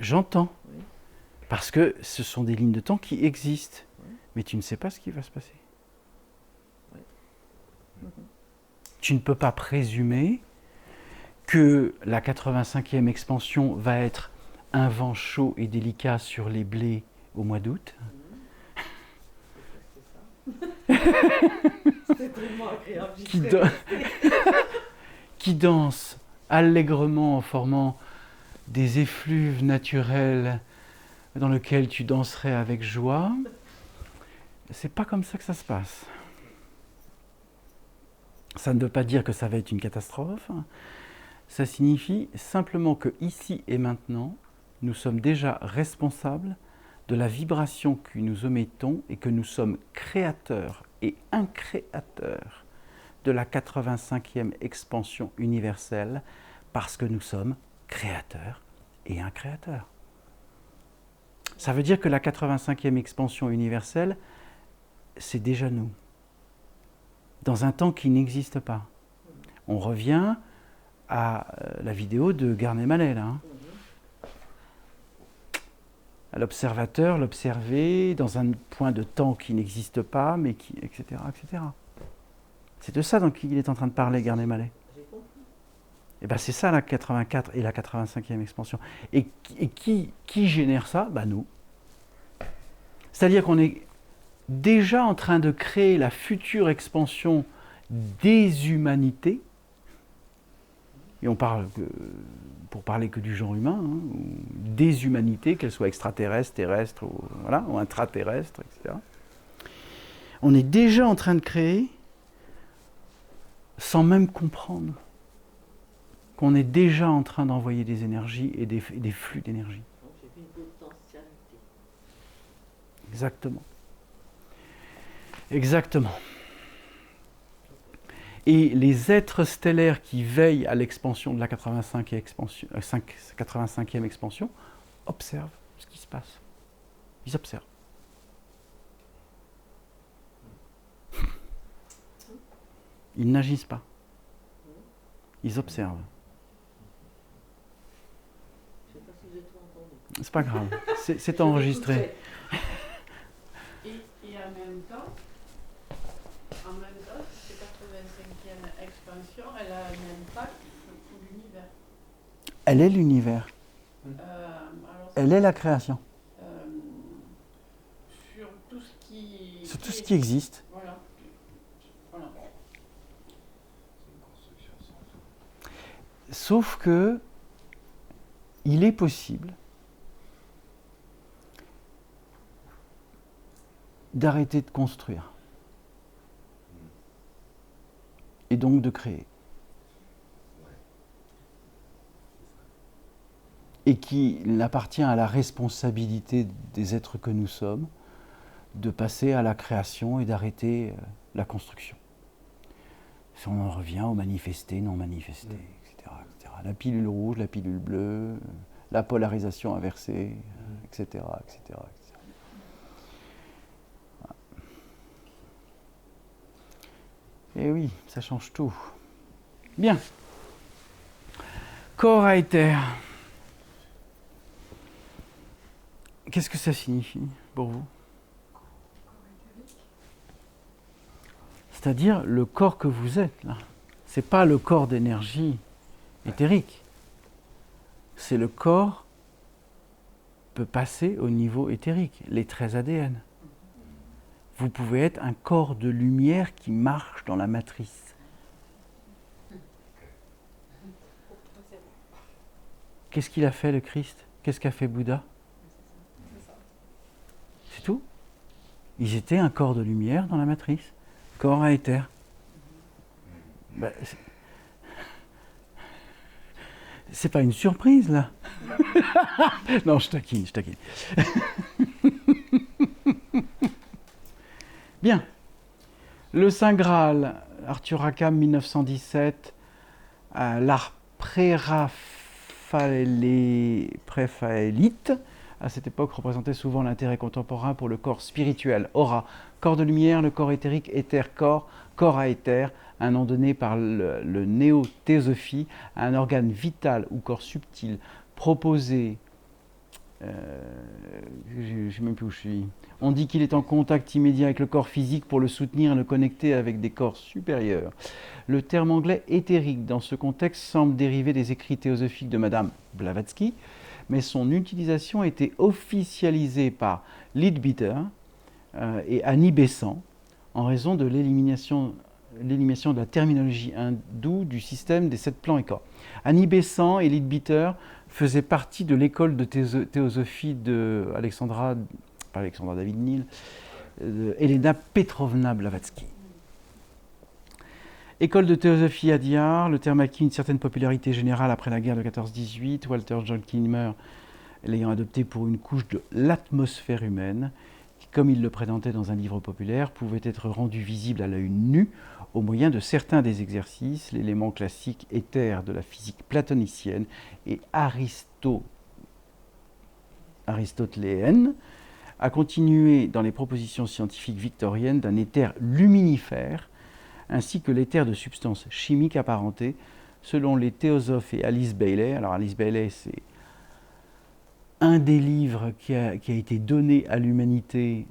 J'entends. Oui. Parce que ce sont des lignes de temps qui existent. Oui. Mais tu ne sais pas ce qui va se passer. Oui. Tu ne peux pas présumer que la 85e expansion va être un vent chaud et délicat sur les blés au mois d'août. C'était tellement agréable. Qui danse allègrement en formant des effluves naturels dans lesquels tu danserais avec joie. C'est pas comme ça que ça se passe. Ça ne veut pas dire que ça va être une catastrophe. Ça signifie simplement que ici et maintenant, nous sommes déjà responsables de la vibration que nous émettons et que nous sommes créateurs et incréateurs de la 85e expansion universelle parce que nous sommes créateurs et incréateurs. Ça veut dire que la 85e expansion universelle, c'est déjà nous, dans un temps qui n'existe pas. On revient à la vidéo de Garnet-Mallet, là. À l'observateur, l'observer dans un point de temps qui n'existe pas, mais qui, etc., etc. C'est de ça dont il est en train de parler, Garnet-Mallet. Et bien c'est ça la 84 et la 85e expansion. Et qui génère ça ? Ben nous. C'est-à-dire qu'on est déjà en train de créer la future expansion des humanités. Et on parle, pour parler que du genre humain, hein, ou des humanités, qu'elles soient extraterrestres, terrestres, ou intraterrestres, etc. On est déjà en train de créer, sans même comprendre, qu'on est déjà en train d'envoyer des énergies et des flux d'énergie. Donc j'ai vu une potentialité. Exactement. Et les êtres stellaires qui veillent à l'expansion de la 85e expansion observent ce qui se passe. Ils observent. Ils n'agissent pas. Ils observent. Je ne sais pas si j'ai tout entendu. C'est pas grave, c'est enregistré. Et en même temps, cette 85e expansion, elle a un impact sur tout l'univers. Elle est l'univers. Alors, Elle est la création. sur tout ce qui... Sur tout ce qui existe. Voilà. Voilà. C'est une construction sans fin. Sauf que il est possible d'arrêter de construire. Et donc de créer. Et qu'il appartient à la responsabilité des êtres que nous sommes de passer à la création et d'arrêter la construction. Si on en revient au manifesté, non manifesté, etc., etc. La pilule rouge, la pilule bleue, la polarisation inversée, etc., etc., etc. Et oui, ça change tout. Bien. Corps à éther. Qu'est-ce que ça signifie pour vous? C'est-à-dire le corps que vous êtes, là. Ce n'est pas le corps d'énergie éthérique. C'est le corps peut passer au niveau éthérique, les 13 ADN. Vous pouvez être un corps de lumière qui marche dans la matrice. Qu'est-ce qu'il a fait le Christ? Qu'est-ce qu'a fait Bouddha? C'est tout. Ils étaient un corps de lumière dans la matrice. Corps à éther. Ben, c'est pas une surprise, là. Non, je taquine. Bien. Le Saint Graal, Arthur Rackham, 1917, l'art préphaélite, à cette époque, représentait souvent l'intérêt contemporain pour le corps spirituel. Aura, corps de lumière, le corps éthérique, éther-corps, corps à éther, un nom donné par le néo-théosophie à un organe vital ou corps subtil proposé. Je ne sais même plus où je suis. On dit qu'il est en contact immédiat avec le corps physique pour le soutenir et le connecter avec des corps supérieurs. Le terme anglais éthérique dans ce contexte semble dériver des écrits théosophiques de Madame Blavatsky, mais son utilisation a été officialisée par Leadbeater et Annie Besant en raison de l'élimination de la terminologie hindoue du système des 7 plans et corps. Annie Besant et Leadbeater faisaient partie de l'école de théosophie de pas Alexandra David Neal, Elena Petrovna Blavatsky. École de théosophie à Diyar, le terme acquis une certaine popularité générale après la guerre de 14-18, Walter John Kilmer l'ayant adopté pour une couche de l'atmosphère humaine, qui, comme il le présentait dans un livre populaire, pouvait être rendue visible à l'œil nu au moyen de certains des exercices, l'élément classique éther de la physique platonicienne et aristotélienne, a continué dans les propositions scientifiques victoriennes d'un éther luminifère, ainsi que l'éther de substances chimiques apparentées, selon les théosophes et Alice Bailey. Alors Alice Bailey, c'est un des livres qui a été donné à l'humanité.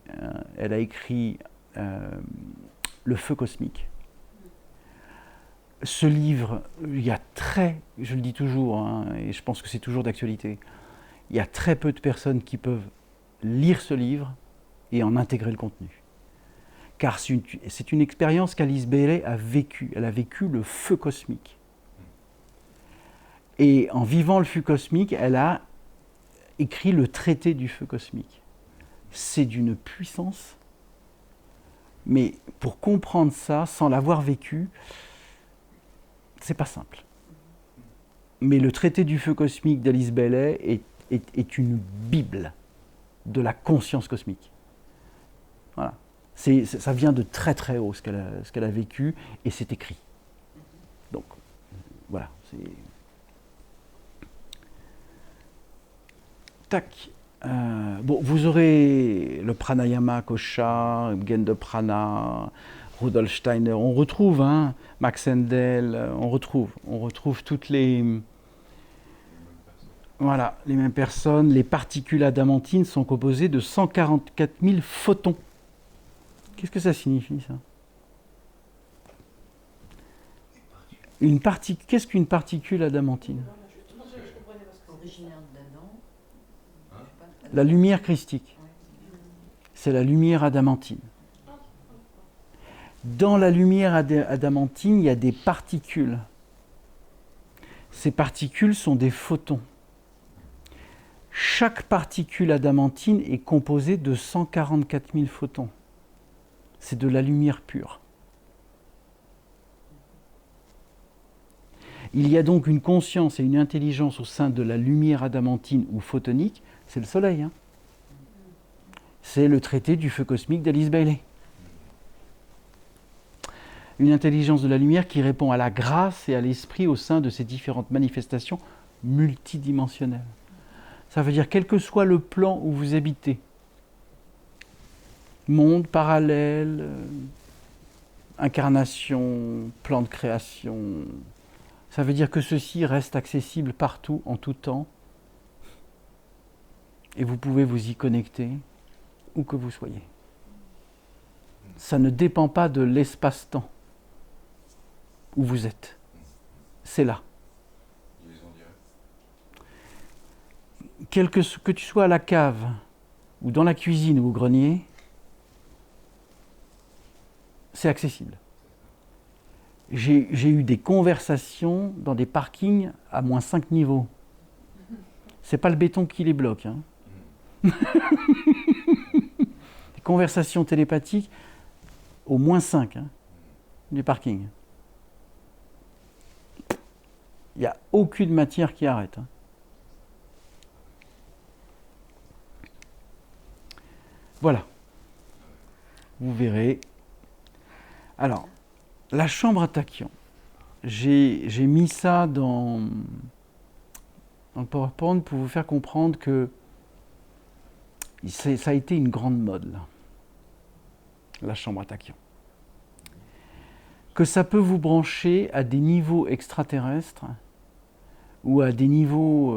Elle a écrit Le feu cosmique. Ce livre, je le dis toujours, hein, et je pense que c'est toujours d'actualité, il y a très peu de personnes qui peuvent lire ce livre et en intégrer le contenu. Car c'est une expérience qu'Alice Bailey a vécue. Elle a vécu le feu cosmique. Et en vivant le feu cosmique, elle a écrit le traité du feu cosmique. C'est d'une puissance, mais pour comprendre ça, sans l'avoir vécu, c'est pas simple. Mais le traité du feu cosmique d'Alice Bailey est une bible de la conscience cosmique. Voilà. Ça vient de très très haut ce qu'elle a vécu, et c'est écrit. Donc, voilà. Tac. Bon, vous aurez le pranayama, Kosha, Genda Prana, Rudolf Steiner. On retrouve, hein, Max Endel. On retrouve toutes les... Voilà, les mêmes personnes. Les particules adamantines sont composées de 144 000 photons. Qu'est-ce que ça signifie, ça? Qu'est-ce qu'une particule adamantine? Originaire d'Adam. La lumière christique. C'est la lumière adamantine. Dans la lumière adamantine, il y a des particules. Ces particules sont des photons. Chaque particule adamantine est composée de 144 000 photons. C'est de la lumière pure. Il y a donc une conscience et une intelligence au sein de la lumière adamantine ou photonique, c'est le soleil. Hein. C'est le traité du feu cosmique d'Alice Bailey. Une intelligence de la lumière qui répond à la grâce et à l'esprit au sein de ces différentes manifestations multidimensionnelles. Ça veut dire quel que soit le plan où vous habitez, monde parallèle, incarnation, plan de création, ça veut dire que ceci reste accessible partout, en tout temps, et vous pouvez vous y connecter, où que vous soyez. Ça ne dépend pas de l'espace-temps où vous êtes. C'est là. Que tu sois à la cave, ou dans la cuisine, ou au grenier, c'est accessible. J'ai eu des conversations dans des parkings à moins 5 niveaux. C'est pas le béton qui les bloque. Hein. Des conversations télépathiques au moins 5 hein, du parking. Il n'y a aucune matière qui arrête. Hein. Voilà. Vous verrez. Alors, la chambre à tachyon. J'ai mis ça dans le PowerPoint pour vous faire comprendre que ça a été une grande mode, là. La chambre à tachyon. Que ça peut vous brancher à des niveaux extraterrestres ou à des niveaux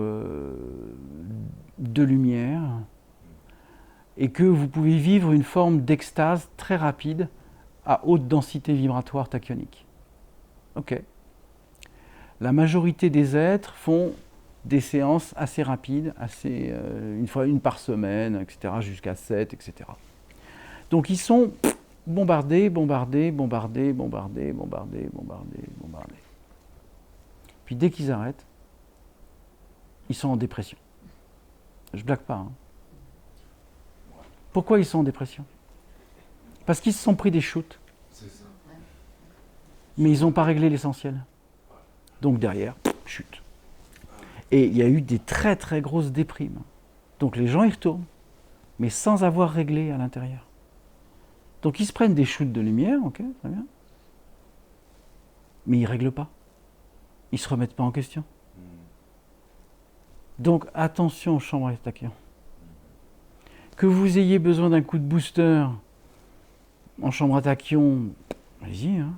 de lumière et que vous pouvez vivre une forme d'extase très rapide à haute densité vibratoire tachyonique. Ok. La majorité des êtres font des séances assez rapides, une par semaine, etc., jusqu'à 7, etc. Donc ils sont bombardés. Puis dès qu'ils arrêtent, ils sont en dépression. Je blague pas. Hein. Pourquoi ils sont en dépression? Parce qu'ils se sont pris des shoots. Mais ils n'ont pas réglé l'essentiel. Donc derrière, chute. Et il y a eu des très très grosses déprimes. Donc les gens y retournent, mais sans avoir réglé à l'intérieur. Donc ils se prennent des shoots de lumière, ok, très bien. Mais ils ne règlent pas. Ils ne se remettent pas en question. Donc attention aux chambres à tachyon. Que vous ayez besoin d'un coup de booster en chambre à tachyon, allez-y, hein.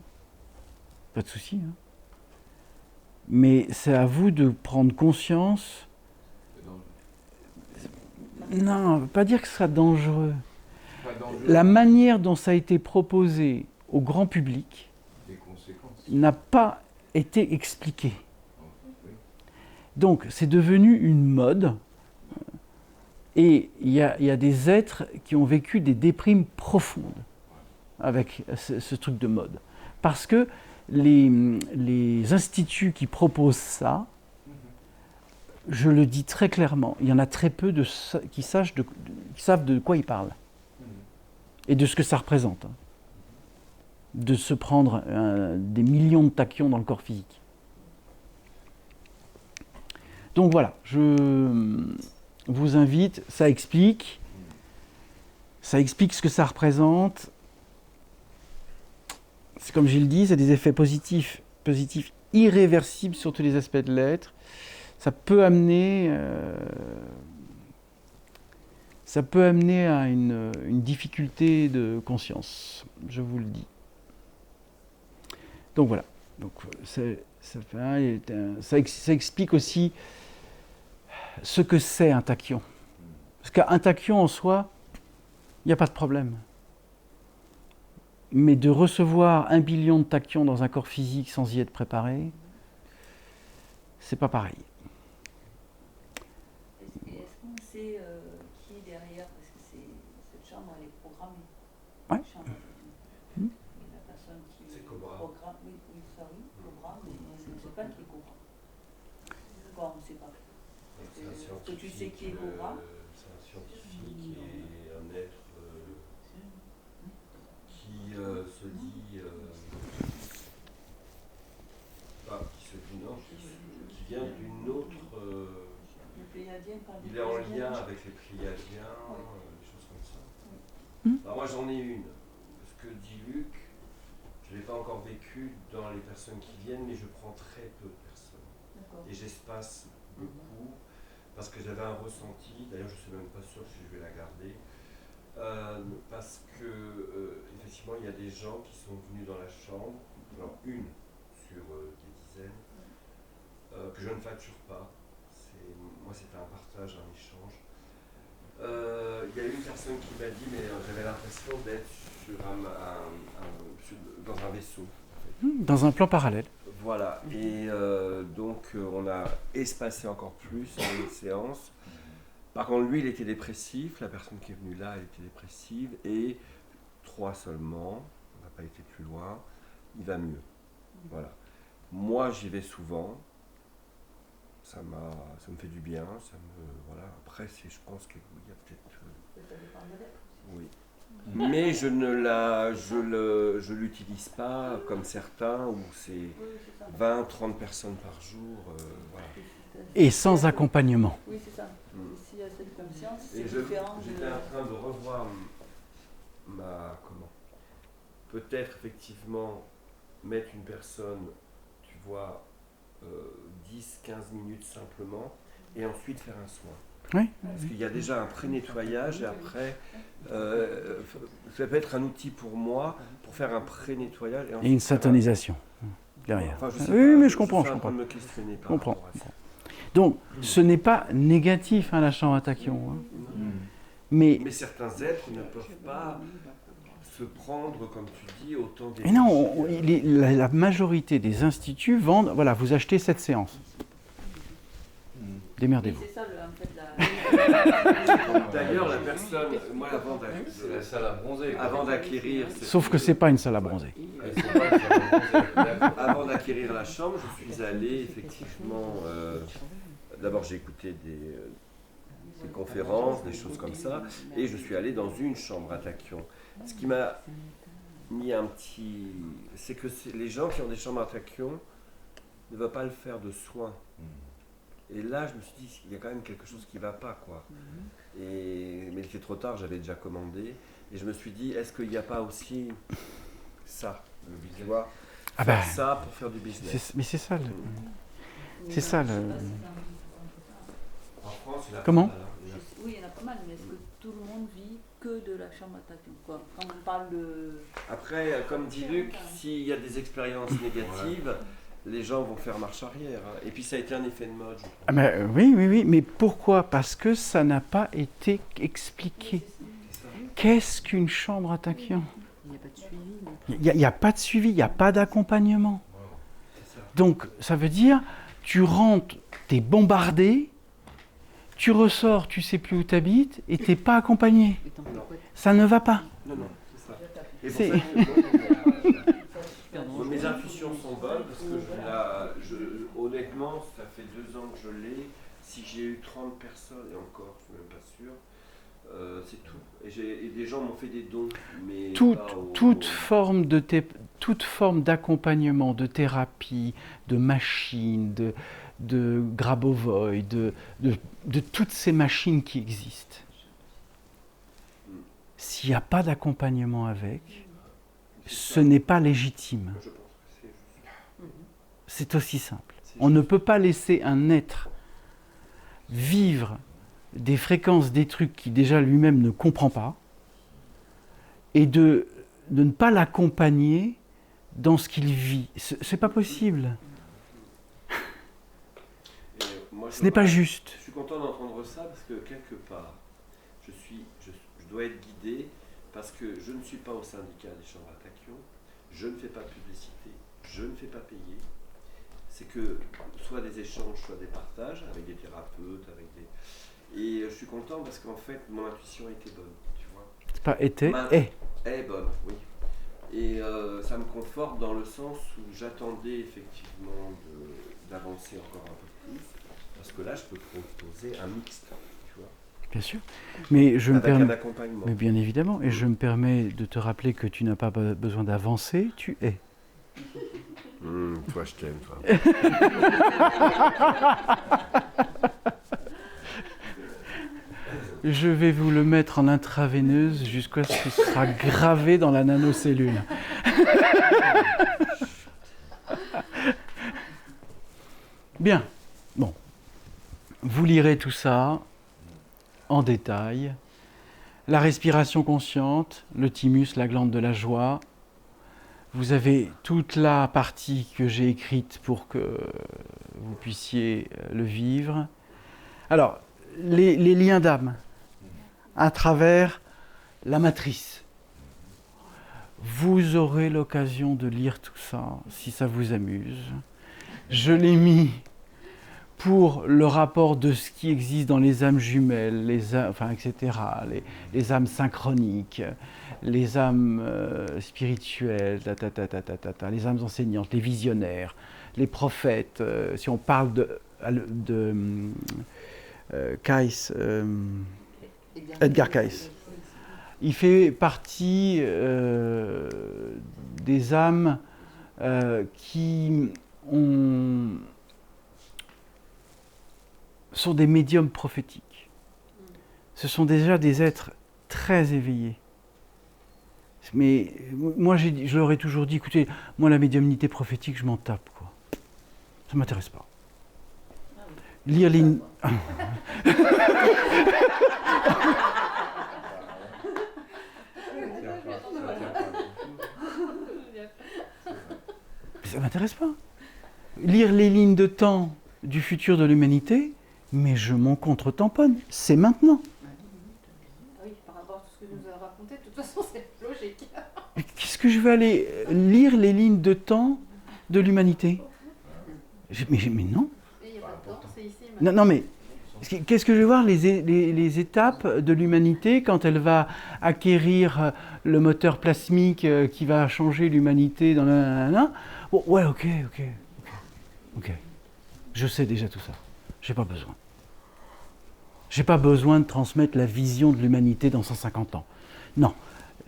Pas de souci. Hein. Mais c'est à vous de prendre conscience. Non, pas dire que ce sera dangereux. La manière dont ça a été proposé au grand public n'a pas été expliquée. Donc, c'est devenu une mode. Et il y a des êtres qui ont vécu des déprimes profondes avec ce truc de mode. Parce que les instituts qui proposent ça, je le dis très clairement, il y en a très peu qui savent de quoi ils parlent. Et de ce que ça représente. Hein. De se prendre des millions de tachyons dans le corps physique. Donc voilà, je vous invite, ça explique ce que ça représente. C'est comme Gilles dit, c'est des effets positifs dispositif irréversible sur tous les aspects de l'être. Ça peut amener à une difficulté de conscience, je vous le dis. Donc voilà. Donc, ça explique aussi ce que c'est un tachyon. Parce qu'un tachyon en soi, il n'y a pas de problème. Mais de recevoir 1 billion de tachyons dans un corps physique sans y être préparé, c'est pas pareil. Est-ce qu'on sait qui est derrière? Parce que cette chambre, elle est programmée. Ouais. Chambre. Et la personne qui C'est Cobra. programme, oui, Cobra, mais je ne sais pas qui est Cobra. Pourquoi on ne sait pas? C'est un Est-ce que tu sais scientifique, qui est Cobra? c'est un scientifique et un être qui se dit, qui vient d'une autre. Le Pléiadien parle du Il est en Pléiadien. lien avec les Pléiadiens, des choses comme ça. Hmm. Alors moi j'en ai une. Ce que dit Luc, je ne l'ai pas encore vécu dans les personnes qui viennent, mais je prends très peu de personnes. D'accord. Et j'espace beaucoup parce que j'avais un ressenti, d'ailleurs je ne suis même pas sûr si je vais la garder, parce que effectivement il y a des gens qui sont venus dans la chambre, alors une sur des dizaines, que je ne facture pas. Moi c'était un partage, un échange. Il y a une personne qui m'a dit, mais j'avais l'impression d'être dans un vaisseau. Dans un plan parallèle. Voilà, et donc on a espacé encore plus dans les séances. Par contre, lui, il était dépressif, la personne qui est venue là, elle était dépressive, et 3 seulement, on n'a pas été plus loin, il va mieux. Voilà. Moi, j'y vais souvent, ça me fait du bien, voilà. Après, je pense qu'il y a peut-être... Ça dépend de l'être. Oui. Mais je l'utilise pas comme certains où c'est Oui, c'est ça. 20-30 personnes par jour. Voilà. Et sans accompagnement. Oui, c'est ça. S'il y a cette conscience, c'est Et différent. j'étais en train de revoir peut-être effectivement mettre une personne, tu vois, 10-15 minutes simplement, et ensuite faire un soin. Oui. Parce qu'il y a déjà un pré-nettoyage et après, ça peut être un outil pour moi pour faire un pré-nettoyage. Et une ensuite faire syntonisation derrière. Enfin, je sais Oui, pas, mais je comprends. suis en train de me questionner par Comprends. rapport à ça. Donc, ce n'est pas négatif, hein, la chambre à tachyon. Hein. Mais Mais certains êtres ne peuvent pas se prendre, comme tu dis, autant et non, d'énergie. la majorité des instituts vendent, voilà, vous achetez cette séance. Démerdez-vous. C'est ça, en fait, D'ailleurs, la personne, moi, C'est la salle à bronzer. avant d'acquérir, Sauf que c'est pas une salle à bronzer. avant d'acquérir la chambre, je suis allé effectivement. D'abord, j'ai écouté des conférences, des choses comme ça, et je suis allé dans une chambre à tachyon. Ce qui m'a mis un petit, c'est que les gens qui ont des chambres à tachyon ne veulent pas le faire de soin. Et là, je me suis dit, il y a quand même quelque chose qui ne va pas, quoi. Mais il était trop tard, j'avais déjà commandé. Et je me suis dit, est-ce qu'il n'y a pas aussi ça, tu vois, Ah faire bah, ça pour faire du business. mais c'est ça. C'est ça. En France, il y en a Comment pas mal, hein. oui, il y en a pas mal, mais est-ce que tout le monde vit que de la chambre à tachyon, quoi? Quand on parle de... Après, comme dit Luc, s'il y a des expériences négatives, les gens vont faire marche arrière. Hein. Et puis ça a été un effet de mode, je crois. Ah bah, oui, mais pourquoi? Parce que ça n'a pas été expliqué. C'est ça. Qu'est-ce qu'une chambre à tachyon? Il n'y a pas de suivi. Il n'y a pas de suivi, il n'y a pas d'accompagnement. C'est ça. Donc, ça veut dire, tu rentres, t'es bombardé, tu ressors, tu sais plus où t'habites, et t'es pas accompagné. Non, Ça ne va pas. non, c'est ça. Et C'est- pour ça que mes intuitions sont bonnes parce que honnêtement, ça fait 2 ans que je l'ai. Si j'ai eu 30 personnes, et encore, je ne suis même pas sûr, c'est tout. Et des gens m'ont fait des dons, mais Toute forme d'accompagnement, de thérapie, de machine, de Grabovoi, de toutes ces machines qui existent. S'il n'y a pas d'accompagnement avec, ce n'est pas légitime. Je pense que c'est juste. C'est aussi simple. On ne peut pas laisser un être vivre des fréquences, des trucs qu'il déjà lui-même ne comprend pas, et de ne pas l'accompagner dans ce qu'il vit. C'est pas possible. Et moi, Ce n'est pas juste. Je suis content d'entendre ça parce que quelque part, je dois être guidé parce que je ne suis pas au syndicat des chambres à tachyon, je ne fais pas de publicité, je ne fais pas payer. C'est que soit des échanges, soit des partages avec des thérapeutes, et je suis content parce qu'en fait, mon intuition était bonne, tu vois. C'est pas été, est. Est bonne, oui. Et ça me conforte dans le sens où j'attendais effectivement d'avancer encore un peu plus, parce que là, je peux proposer un mixte, tu vois. Bien sûr. Mais je me Avec un permets. accompagnement. Mais bien évidemment. Et je me permets de te rappeler que tu n'as pas besoin d'avancer, tu es. Toi, je t'aime, toi. Je vais vous le mettre en intraveineuse jusqu'à ce que ce sera gravé dans la nanocellule. Bien. Bon. Vous lirez tout ça en détail. La respiration consciente, le thymus, la glande de la joie. Vous avez toute la partie que j'ai écrite pour que vous puissiez le vivre. Alors, les liens d'âme à travers la matrice. Vous aurez l'occasion de lire tout ça, si ça vous amuse. Je l'ai mis pour le rapport de ce qui existe dans les âmes jumelles, etc., les âmes synchroniques, les âmes spirituelles, les âmes enseignantes, les visionnaires, les prophètes. Si on parle de Cayce, Edgar Cayce, il fait partie des âmes qui sont des médiums prophétiques. Ce sont déjà des êtres très éveillés. Mais moi, je leur ai toujours dit, écoutez, moi, la médiumnité prophétique, je m'en tape, quoi. Ça ne m'intéresse pas. Lire les... Ça ne m'intéresse pas. Lire les lignes de temps du futur de l'humanité, mais je m'en contre-tamponne. C'est maintenant. Oui, par rapport à tout ce que nous a raconté, de toute façon, c'est logique. Qu'est-ce que je vais aller lire les lignes de temps de l'humanité ? Mais non. Il n'y a pas de temps, c'est ici. Non, mais qu'est-ce que je vais voir les étapes de l'humanité quand elle va acquérir le moteur plasmique qui va changer l'humanité dans la... Bon, ouais, ok. Je sais déjà tout ça. J'ai pas besoin. J'ai pas besoin de transmettre la vision de l'humanité dans 150 ans. Non.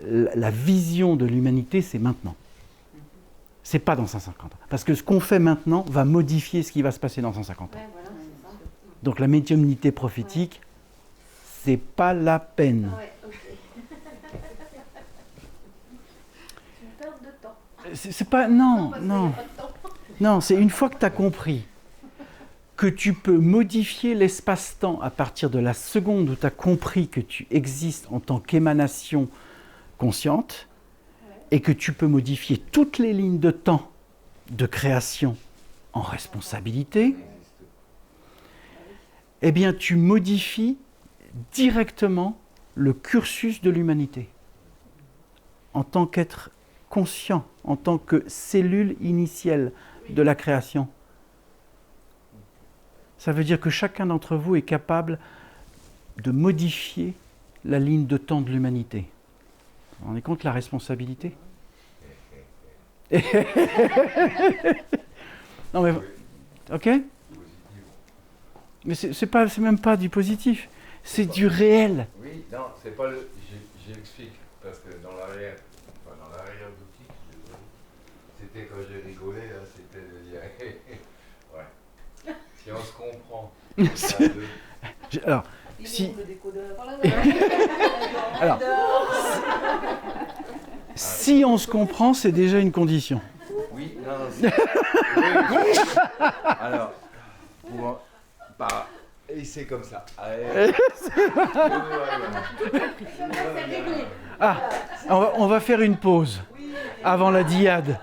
La vision de l'humanité, c'est maintenant. C'est pas dans 150 ans. Parce que ce qu'on fait maintenant va modifier ce qui va se passer dans 150 ans. Ouais, voilà, c'est ça. Donc la médiumnité prophétique, c'est pas la peine. Ouais, ok. C'est une perte de temps. C'est pas... Non, parce qu'il y a pas de temps. Non, c'est une fois que tu as compris que tu peux modifier l'espace-temps à partir de la seconde où tu as compris que tu existes en tant qu'émanation consciente et que tu peux modifier toutes les lignes de temps de création en responsabilité, eh bien tu modifies directement le cursus de l'humanité en tant qu'être conscient, en tant que cellule initiale de la création. Ça veut dire que chacun d'entre vous est capable de modifier la ligne de temps de l'humanité. Vous vous rendez compte de la responsabilité ? Non mais... Ok ? Mais c'est même pas du positif, c'est du réel. Oui, non, c'est pas le... J'explique, parce que dans l'arrière-boutique, c'était quand j'ai rigolé, hein, c'était de dire... ouais. Si on se comprend. Alors, si on se comprend, c'est déjà une condition. Oui, non, Alors, et c'est comme ça. Allez. Ah, on va faire une pause avant la diade.